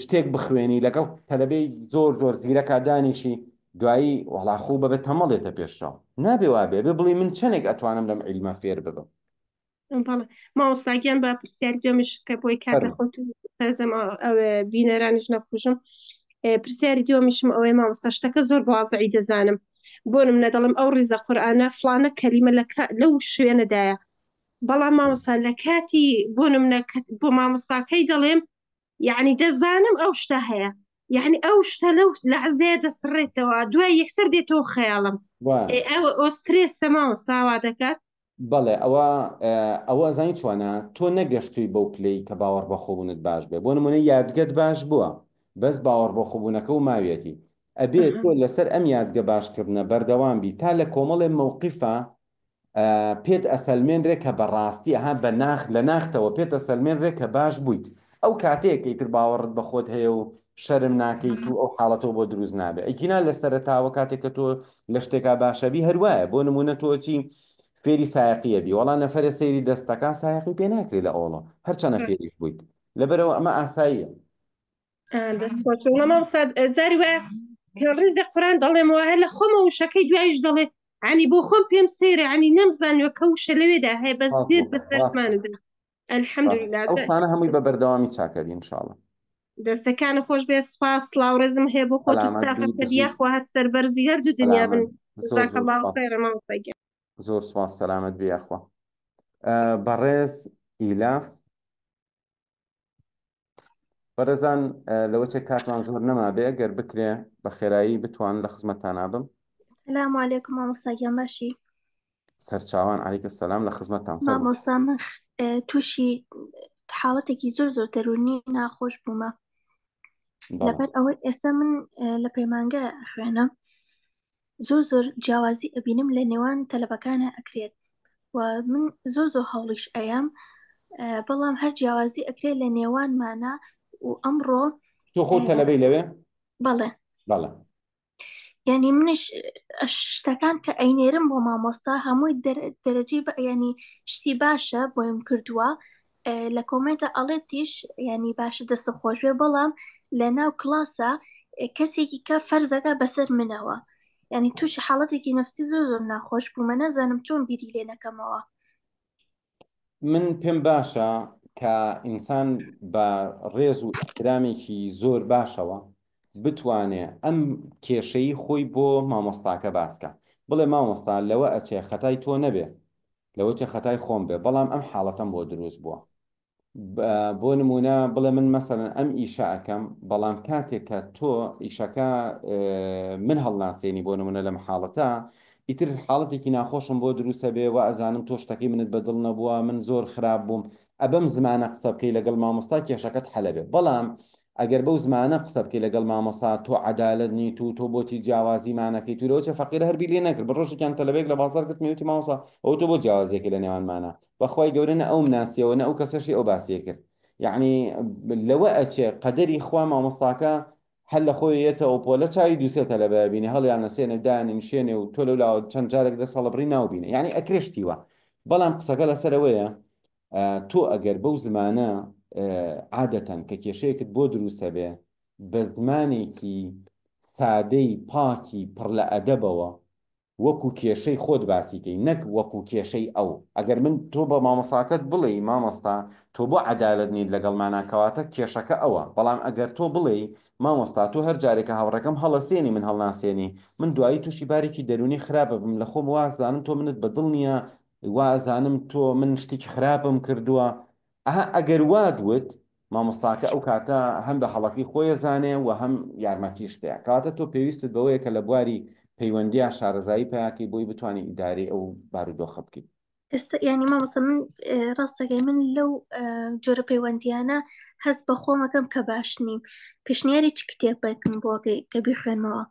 A: شتێک بخوێنی لەگەڵ تەلەبەی زۆر زیرەکە دانیشی دوایی وەڵاخۆ بەبێت تەمەڵێتە پێشڕاو نابێ وابێ بێ بڵێ من چەندێک ئەتوانم لەم عیلمە فێر ببم
C: مامۆستاگیان بە پرسیاری دومیش کە بۆی کات لە خۆت سەرجەم بینەرانیش نەپوژم پرسیاری دومیشم ئەوەی مامۆستا شتەکە زۆر بەوازعی دەزانم بۆ نمونە دەڵم ئەو ڕیزە قورئانە فڵانە کەلیمە لەو شوێنەدایە بەڵام مامۆستا لە کاتی بۆ نمونە بۆ مامۆستاکەی دەڵێم یعنی دەزانم ئەو شتە هەیە یعنی ئەو شتە لەو لەحزەیە دەسڕێتەوە دوای یەکسەر دێتەوە خەیاڵم ئەو ئۆسترێسە مامۆستا وا دەکات
A: بەڵێ ئەوە ئەزانی چوانە تۆ نەگەشتووی بەو پلەی کە باوەڕ بە خۆبوونت باش بێ بۆ نمونە یادگەت باش بووە بەس باوەڕ بە خۆبوونەکە و ماوێتی ئەبێ تۆ لەسەر ئەم یادگە باشکردنە بەردەوام بی تا لە کۆمەڵێ مووقیفە پێت ئەسەلمێنرێ کە بەڕاستی ئەها بە لە ناختەوە پێت ئەسەلمێنرێ کە باش بوویت ئەو کاتەیەکەی تر باوەڕت بە خۆت هەیە و شەرم ناکەیت و ئەو حاڵەتەوە بۆ دروست نابێت ئەیکینا لە سەرەتاوە کاتێک کە تۆ لە شتێکا باشەبی هەروایە بۆ نمونە تۆچی فێری سایقیە بی وەڵام نەفەرە سەیری دەستەکە سایقی پێ ناکرێت لە ئەوڵە هەرچەنە فێریش بوویت لەبەرەوە ئەمە ئاساییە
C: دەستخۆشەوە جاری وایە ڕێزی قورآن دەڵێمەوە هەر لە خۆمە وشەکەی دوایش دەڵێ عنی بۆ خۆم پێم سێرە عنی نەمزانیوە کە وشە لەوێدا هەیە بەس دێت بە سەرسماندا ئەلحەمدوللا
A: ئەوستانە هەمووی بە بەردەوامی چاکەبی ئینشاڵڵا
C: دەستەکانە خۆش بێ سپاس سڵاو ڕێزم هەیە بۆ خۆت و ستافەت کە دیاخوا هەر سەربەرزی هەردوو دنیا بن جزاکەڵڵاهو خەیرە ماوەسەگە
A: زۆر سپاس سەلامەت بێ یاخوا بەڕێز ئیلاف بەڕێزان لەوە چێک کاتمان زۆر نەما بێ گەر بکرێ بە خێرایی بتوان لە خزمەتتان بم
D: السلام عليكم مامۆستا گیان باشی
A: سەرچاوان عەلەیکە سەلام لە خزمەتتان
D: مامۆستا من تووشی حاڵەتێکی زۆر دەرونی ناخۆش بوومە لەبەر ئەوەی ئێستا من لە پەیمانگە خوێنم زۆر جیاوازی ئەبینم لە نێوان تەلەبەکانە ئەکرێت و من زۆر هەوڵیش ئەیام بەڵام هەر جیاوازی ئەکرێت لە نێوانمانە و ئەمڕۆ
A: تۆ خۆ تەلەبەی لەوێ
D: بەڵێ یعنی منش شتەکان کە ئەینێرم بۆ مامۆستا هەمووی دەرەجەی ینی شتی باشە بۆیم کردووە لە کۆمنتە ئەڵێتیش ینی باشە دەستە خۆش بێ بەڵام لە ناو کلاسە کەسێکی کە فەرزەکە بەسەر منەوە ینی تووشی حاڵەتێکی نەفسی زۆر ناخۆش بوومە نەزانم چۆن بیری لێ نەکەمەوە
A: من پێم باشە کە ئینسان بە ڕێز و احترامێکی زۆر باشەوە بتوانێ ئەم کێشەی خۆی بۆ مامۆستاکە باسکە بڵێ مامۆستا لەوە ئەچێ خەتای تۆ نەبێ لەوە چێ خەتای خۆم بێ بەڵام ئەم حاڵەتەم بۆ دروست بووە بۆ نمونە بڵێ من مەسەرەن ئەم ئیشە ئەەکەم بەڵام کاتێک کە تۆ ئیشەکە من هەڵناچێنی بۆ نمونە لەم حاڵەتە ئیتر حاڵەتێکی ناخۆشم بۆ دروستە بێ و ئەزانم تۆ شتەکەی منت بەدڵ نەبووە من زۆر خراپ بووم ئەبەم زمانە قسە بکەی لەگەڵ مامۆستا کێشەکەت حەلە بێ بەڵام ئەگەر بەو زمانە قسە بکەی لەگەڵ مامۆستا تۆ عەدالەت نیت و تۆ بۆچی جیاوازیمانەکەی تو لەوە چە فەقیرە هەربی لێ نەکرد بە ڕۆژێکیان تەلەبێک لە بازاڕ کرد میوتی مامۆستا ئەو تۆ بۆ جیاوازیەکەی لە نێوانمانە بەخوای گەورە نە ئەو ناسیەوە نە ئەو کەسەشی ئەو باسیە کرد یعنی لەوە ئەچێ قەدەری خوا مامۆستاکە هەل لە خۆیەتە ئەو پۆلە چاوی دووسێتە لە ببینی هەڵیان نەسێنە دانیشێنێ و تۆ لەولا چەند جارێک دە سەڵبڕی ناوبینە یعنی ئەکرێشتیوە بەڵام قسەکە لەسەرەوەیە تۆ ئەگەر بەو زمانە عادەتەن کە کێشەیەکت بۆ دروستە بێ بە زمانێکی سادەی پاکی پڕ لە ئەدەبەوە وەکو کێشەی خۆت باسیکەی نەک وەکو کێشەی ئەو ئەگەر من تۆ بە مامۆساکەت بڵێ مامۆستا تۆ بۆ عەدالەت نیت لەگەڵماناکەواتە کێشەکە ئەوە بەڵام ئەگەر تۆ بڵێ مامۆستا تۆ هەر جارێکە هاوڕەکەم هەڵەسێنی من هەڵناسێنی من دوایی تووشی بارێکی دەرونی خراپە بم لە خۆم وازانم تۆ منت بەدڵ نییە وازانم تۆ من شتێکی خراپم کردووە ئەگەر وادوت مامۆستاکە ئەو کاتە هەم بە هەڵەکەی خۆی زانێ و هەم یارمەتیش پێ کاتە تۆ پێویستت بەوەیە کە لە بواری پەیوەندیە شارەزایی پێیاکەی بۆی بتوانانی ئیداری ئەو بارودۆخە بکەیت
D: ئێستا ینی مامۆستا من ڕاستەکەی من لەو جۆرە پەیوەندیانە هەست بە خۆمەکەم کە باش نیم پێشنیاری چ کتێبێکم بۆ کە بیخوێنمەوە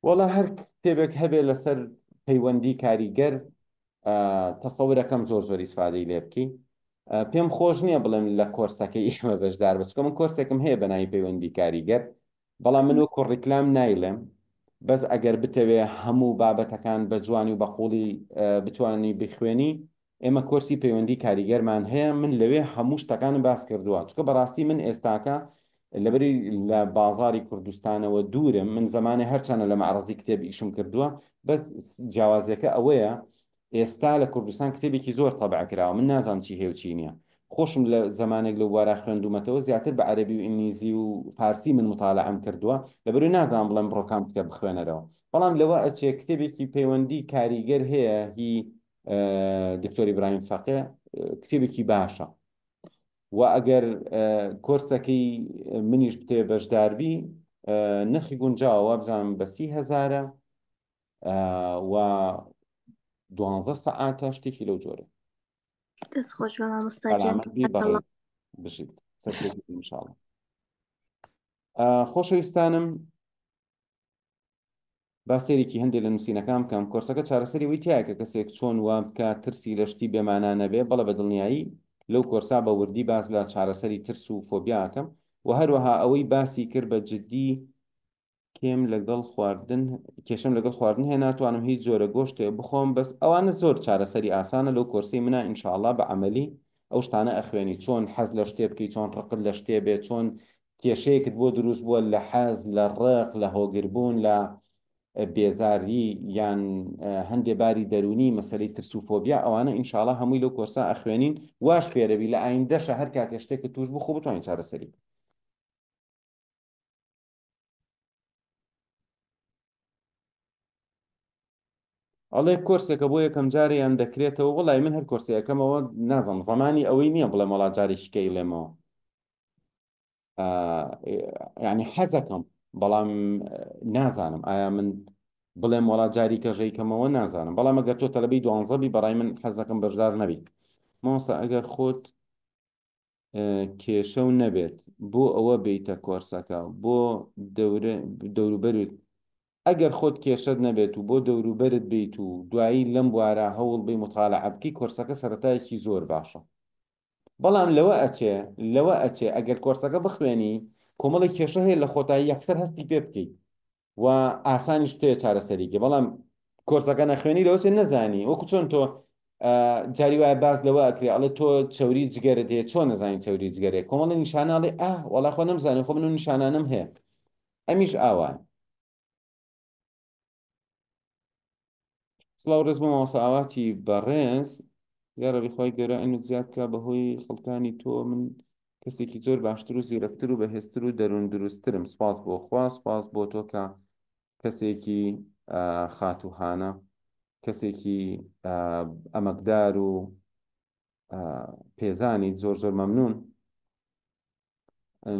A: وەڵا هەر کتێبێک هەبێ لەسەر پەیوەندی کاریگەر تەسەورەکەم زۆر ئیسفادەی لێ بکەی پێم خۆش نییە بڵێم لە کۆرسەکەی ئێمە بەشدار بچکە من کۆرسێکم هەیە بە ناوی پەیوەندی کاریگەر بەڵام من وەکو ڕیکلام نایڵێم بەس ئەگەر بتەوێ هەموو بابەتەکان بە جوانی و بەقوڵی بتوانی بخوێنی ئێمە کۆرسی پەیوەندی کاریگەرمان هەیە من لەوێ هەموو شتەکانم باس کردووە چکە بەڕاستی من ئێستاکە لەبەری لە بازاری کوردستانەوە دوورم من زمانی هەرچەنە لە مەعرەزی کتێب ئیشم کردووە بەس جیاوازیەکە ئەوەیە ئێستا لە کوردستان کتێبێکی زۆر تەبع کراوە من نازانم چی هەیە و چی نییە خۆشم لە زمانێک لە وارە خوێندومەتەوە زیاتر بە عەرەبی و ئینگلیزی و فارسی من مطالعەم کردووە لەبەروی نازانم بڵێم بڕۆکام کتێب بخوێنەرەوە بەڵام لەوە ئەچێ کتێبێکی پەیوەندی کاریگەر هەیە هی دکتۆر ئیبراهیم فەقێ کتێبێکی باشە و ئەگەر کۆرسەکەی منیش بتێ بەشداربی نرخی گونجاوە بزانم بە 30,000 و 12 سەعاتە شتێکی لەو جۆرە
D: دەست خۆش بە مامۆستاگیان
A: سەلامەت بێ بەڕێ بژیت سەرکەوتن ئینشاڵڵا. خۆشەویستانم با سێرێکی هەندێک لە نووسینەکان بکەم. کۆرسەکە چارەسەری وی تایە کە کەسێک چۆن وام بکە ترسی لە شتی بێمانە نەبێ، بەڵە بە دڵنیایی لەو کۆرسا بە وردی باس لە چارەسەری ترس و فۆبیاکەم و هەروەها ئەوەی باسی کرد بە جددی کێشەم لەگەڵ خواردن هەیە، ناتوانم هیچ جۆرە گۆشتێ بخۆم، بەس ئەوانە زۆر چارەسەری ئاسانە لەو کۆرسی منە ئینشاءڵڵا بە عەمەلی ئەو شتانە ئەخوێنی، چۆن حەز لە شتێ بکەی، چۆن ڕقت لە شتێ بێت، چۆن کێشەیەکت بۆ دروست بووە لە حەز، لە ڕق، لە هۆگربوون، لە بێزاری یان هەندێ باری دەرونی مەسەلەی ترس و فۆبیا، ئەوانە ئینشاءڵڵا هەمووی لەو کۆرسا ئەخوێنین، واش فێرەبی لە ئایندەشە هەر کاتێ شتێکت توش بخۆ بتوانین چارەسەری. ئەڵێ کۆرسێکە بۆ یەکەم جاریان دەکرێتەوە، وڵای من هەر کۆرسەکەمەوە نازم زمانی ئەوەی نییە بڵێ مەڵا جارێکیکەی لێمەوە یعنی حەزەکەم، بەڵام نازانم ئایا من بڵێم وڵا جاری کەژەیکەمەوە نازانم، بەڵام ئەگەر تۆ تەلەبەی 12 بەڕای من حەزەکەم بەشدار نەبیت. مامۆستا ئەگەر خۆت کێشە و نەبێت بۆ ئەوە بیتە کۆرسەکە بۆ دەوروبەرت، ئەگەر خۆت کێشت نەبێت و بۆ دەوروبەرت بیت و دوایی لەم بوارە هەوڵ بی مطالعە بکەی، کۆرسەکە سەرەتایەکی زۆر باشە. بەڵام لەوە ئەچێ ئەگەر کۆرسەکە بخوێنی کۆمەڵی کێشە هەیە لە خۆتایی یەکسەر هەستی پێ بکەیت و ئاسانیش تێ چارەسەریکە، بەڵام کۆرسەکە نەخوێنی لەوەچێ نەزانی، وەکو چۆن تۆ جاری وایە باز لەوە ئەکرێ ئەڵێ تۆ چەوری جگەرت هەیە، چۆن نەزانین چەوری جگەرێ، کۆمەڵی نیشاناڵێ وەڵا خۆ نەمزانێ خۆ من و نیشانانم هەیە، ئەمیش ئاوان. سڵاو ڕێز بۆ مامۆستا بەڕێز، یا ڕەبی خۆی گەورە ئەنت زیاد بکە بەهۆی خەڵکانی تۆ، من کەسێکی زۆر باشتر و زیرەکتر و بەهێزتر و دەروون دروستترم. سپاس بۆ خوا، سپاس بۆ تۆ کە کەسێکی خاتووهانە، کەسێکی ئەمەکدار و پێزانی زۆر زۆر مەمنون.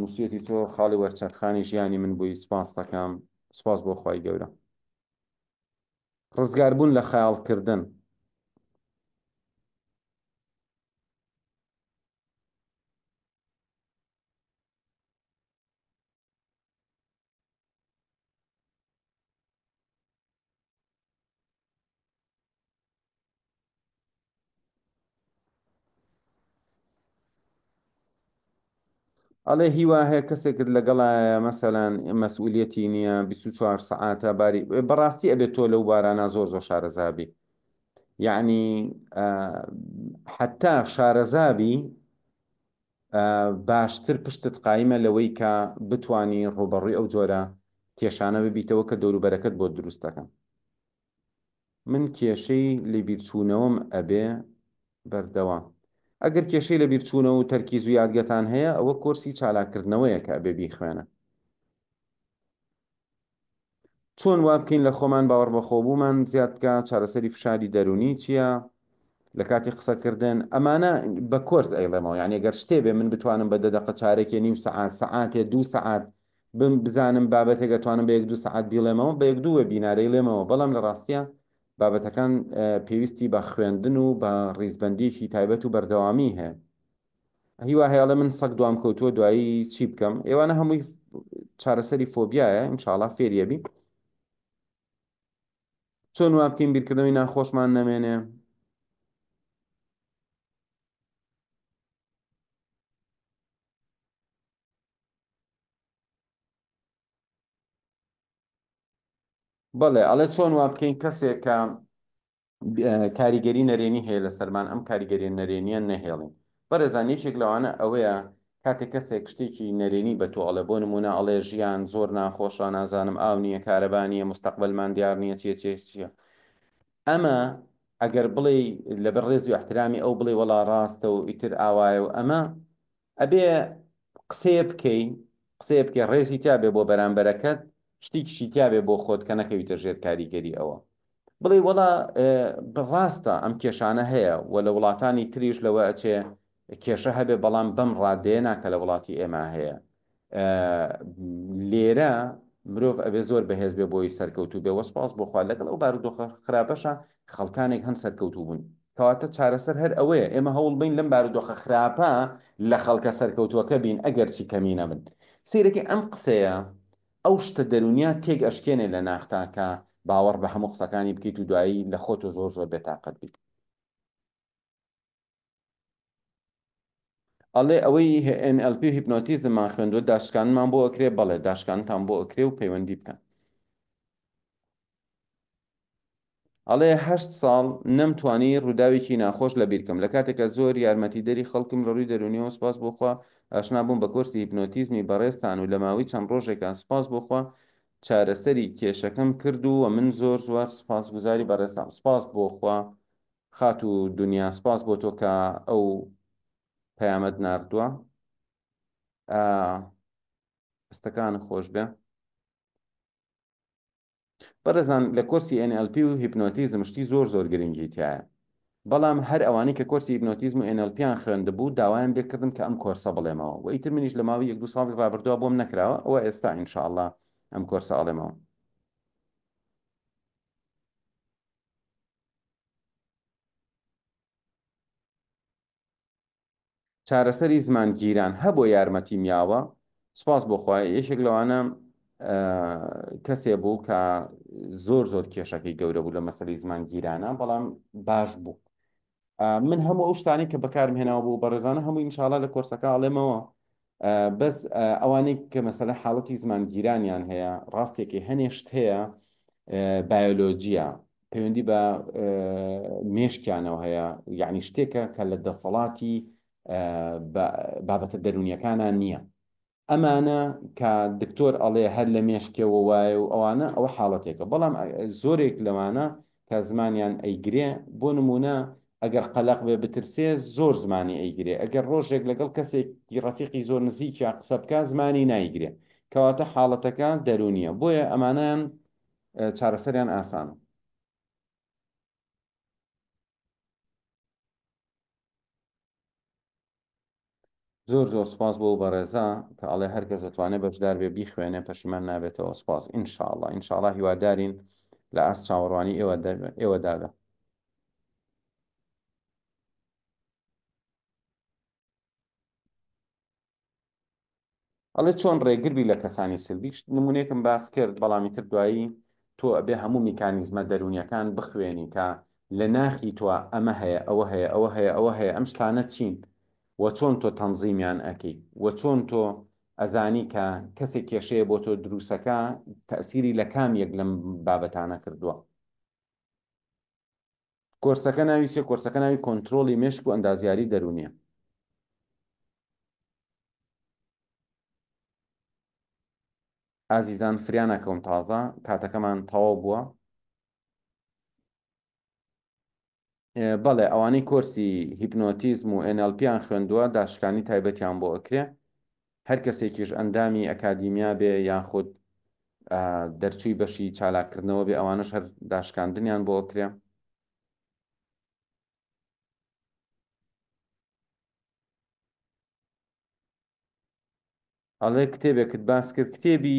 A: نووسەتی تۆ خاڵی وەرچەرخانی ژیانی من بووی، سپاس دەکەم، سپاس بۆ خوای گەورە. ڕزگاربوون لە خەیاڵکردن. ئەڵێ هیوا هەیە کەسێکت لەگەڵایە مەسەلەن مەسئولیەتی نییە 24 سەعاتە باری، بەڕاستی ئەبێت تۆ لەو بارانە زۆر شارەزابی، یعنی حتا شارەزابی باشتر پشتت قایمە لەوەی کە بتانی ڕوبەڕووی ئەو جۆرە کێشانە ببیتەوە کە دەوروبەرەکەت بۆ دروست دەکەن. من کێشەی لە بیرچوونەوەم ئەبێ بەردەوام. ئەگەر کێشەی لە بیرچوونەوە و تەرکیز و یادگەتان هەیە، ئەوە کۆرسی چالاکردنەوەیە کە ئەبێ بیخوێنە. چۆن وا بکەین لە خۆمان باوەڕ بەخۆبوومان زیاد بکە، چارەسەری فشاری دەرونی چییە لە کاتی قسەکردن، ئەمانە بە کۆرس ئەیڵێمەوە، یعنی ئەگەر شتێ بێ من بتوانم بە دەدەقە چارێکی نیم سەعات سەعاتێ 2 سەعات بزانم بابەتێکە توانم بە 1-2 سەعات بیڵێمەوە، بە 1-2 وەبینارەی لێمەوە، بەڵام لە ڕاستیە بابەتەکان پێویستی بە خوێندن و بە ڕیزبەندیەکی تایبەت و بەردەوامی هەیە. هیوا هەیەڵە من سەگ دوام کەوتووە دوایی چی بکەم، ئێوانە هەمووی چارەسەری فۆبیایە، ئینشاڵڵا فێریەبی. چۆن وا بکەین بیرکردنەوەی ناخۆشمان نەمێنێ. بەڵێ ئەڵێ چۆن وا بکەین کەسێک کە کاریگەری نەرێنی هەیە لە سەرمان ئەم کاریگەری نەرێنیە نەهێڵین. بەڕێزان یەکێک لەوانە ئەوەیە کاتێک کەسێک شتێکی نەرێنی بە تۆ ئەڵێ، بۆ نمونە ئەڵێ ژیان زۆر ناخۆشە، نازانم ئاو نییە، کارەبانیە، مستەقبەلمان دیار نییە، چییە. ئەمە ئەگەر بڵێ لەبەر ڕێز و احترامی ئەو بڵێ وەڵا ڕاستە و ئیتر ئاوایە و ئەمە ئەبێ قسەیە بکەی ڕێزی تا بێ بۆ بەرامبەرەکەت، شتێکیشی تا بێ بۆ خۆت کە نەکەویتە ژێر کاریگەری ئەوە. بڵێ وەڵا ڕاستە ئەم کێشانە هەیە و لە وڵاتانی تریش لەوە ئەچێ کێشە هەبێ، بەڵام بەم ڕادێ ناکە لە وڵاتی ئێمە هەیە. لێرە مرۆڤ ئەبێ زۆر بەهێز بێ بۆی سەرکەوتوو بێ وەسپاس بۆخوا لەگەڵ ئەو بارودۆخە خراپەشە خەڵکانێک هەن سەرکەوتوو بوون کەواتە چارەسەر هەر ئەوەیە ئێمە هەوڵ بین لەم بارودۆخە خراپە لە خەڵکە سەرکەوتووەکە بین ئەگەر چی کەمینە بن سیرەکی ئەم قسەیە ئەو شتە دەرونیا تێک ئەشکێنێ لە ناختاکە باوەڕ بە هەموو قسەکانی بکەیت و دوایی لە خۆت و زۆر زۆر بێتاقەت بیت ئەڵێ ئەوەی NLP هیپنۆتیزممان خوێندووە داشکانمان بۆ ئەکرێ بەڵێ داشکانتان بۆ ئەکرێ و پەیوەندی بکەن ئەڵێ 8 ساڵ نەمتوانی ڕووداوێکی ناخۆش لە بیرکەم لە کاتێکە زۆر یارمەتیدەری خەڵکم لە ڕووی دەرونیەوە سپاس بۆخوا ئاشنا بووم بە کۆرسی هیپنۆتیزمی بەڕێستان و لە ماوەی چەند ڕۆژێکە سپاس بۆخوا چارەسەری کێشەکەم کرد و من زۆر زۆر سپاسگوزاری بەڕێستان سپاس بۆخوا خات و دنیا سپاس بۆ تۆ کە ئەو پەیامەت ناردووە ئەستەکان خۆش بێ بەڕێزان لە کۆرسی NLP و هیپنۆتیزم شتی زۆر زۆر گرنگی تایە بەڵام هەر ئەوانەی کە کۆرسی هیپنۆتیزم و NLPیان خوێندبوو داوایان بێکردم کە ئەم کۆرسە بڵێمەوە و ئیتر منیش لە ماوەی 1-2 ساڵی ڕابردووە بۆم نەکراوە ئەوە ئێستا ئینشاءالله ئەم کۆرسە ئەڵێمەوە چارەسەری زمانگیران هەبۆ یارمەتی میاوە سپاس بۆخوای یەکێک لەوانە کەسێ بوو کە زۆر زۆر کێشەکەی گەورە بوو لە مەسەلەی زمانگیرانە بەڵام باش بوو من هەموو ئەو شتانی کە بەکارم هێناوە بوو بەڕێزانە هەموو ئینشاءالله لە کۆرسەکە ئەڵێمەوە بەس ئەوانەی کە مەسەلە حاڵەتی زمانگیرانیان هەیە ڕاستێکی هەنێشت هەیە بایۆلۆجیە پەیوەندی بە مێشکیانەوە هەیە یعنی شتێکە کە لە دەسەڵاتی بابەتە دەرونیەکانان نییە ئەمانە کە دکتۆر ئەڵێ هەر لە مێشکەوە وایە و ئەوانە ئەوە حاڵەتێکە بەڵام زۆرێک لەوانە کە زمانیان ئەیگرێ بۆ نمونە ئەگەر قەلق بێ بترسێ زۆر زمانی ئەیگرێ ئەگەر ڕۆژێک لەگەڵ کەسێکی ڕەفیقی زۆر نزیکە قسە بکە زمانی نایگرێ کەواتە حاڵەتەکە دەرونیە بۆیە ئەمانیان چارەسەریان ئاسانە زۆر زۆر سپاس بۆ بەڕێزا کە ئەڵێ هەرکەس دەتوانێت بەشدار بێ بیخوێنێ پەشیمان نابێتەوە سپاس ئینشاءڵڵا ئینشاءڵڵا هیوادارین لە ئاست چاوەڕوانی ئێوەدادا ئەڵێ چۆن ڕێگربی لە کەسانی سلبی نمونێکم باس کرد بەڵامی تر دوایی تۆ ئەبێ هەموو میکانیزمە دەرونیەکان بخوێنی کە لە ناخی تۆ ئەمە هەیە ئەوە هەیە ئەوە هەیە ئەوە هەیە ئەم شتانە چین وە چۆن تۆ تەنزیمیان ئەەکەی وە چۆن تۆ ئەزانی کە کەسێک کێشەیە بۆ تۆ دروستەکە تەئسیری لە کامیەک لەم بابەتانە کردووە کۆرسەکە ناوی چێ کۆرسەکە ناوی کۆنتترۆلی مێشک و ئەندازیاری دەرونیە ئازیزان فریانەکەم تازە کاتەکەمان تەواو بووە بەڵێ ئەوانەی کۆرسی هیپنۆتیزم و NLPیان خوێندووە داشکانی تایبەتیان بۆ ئەکرێ هەر کەسێکیش ئەندامی ئەکادیمیا بێ یاخود دەرچووی بەشی چالاکردنەوە بێ ئەوانش هەر داشکاندنیان بۆ ئەکرێ ئەڵێ کتێبێکت باس کرد کتێبی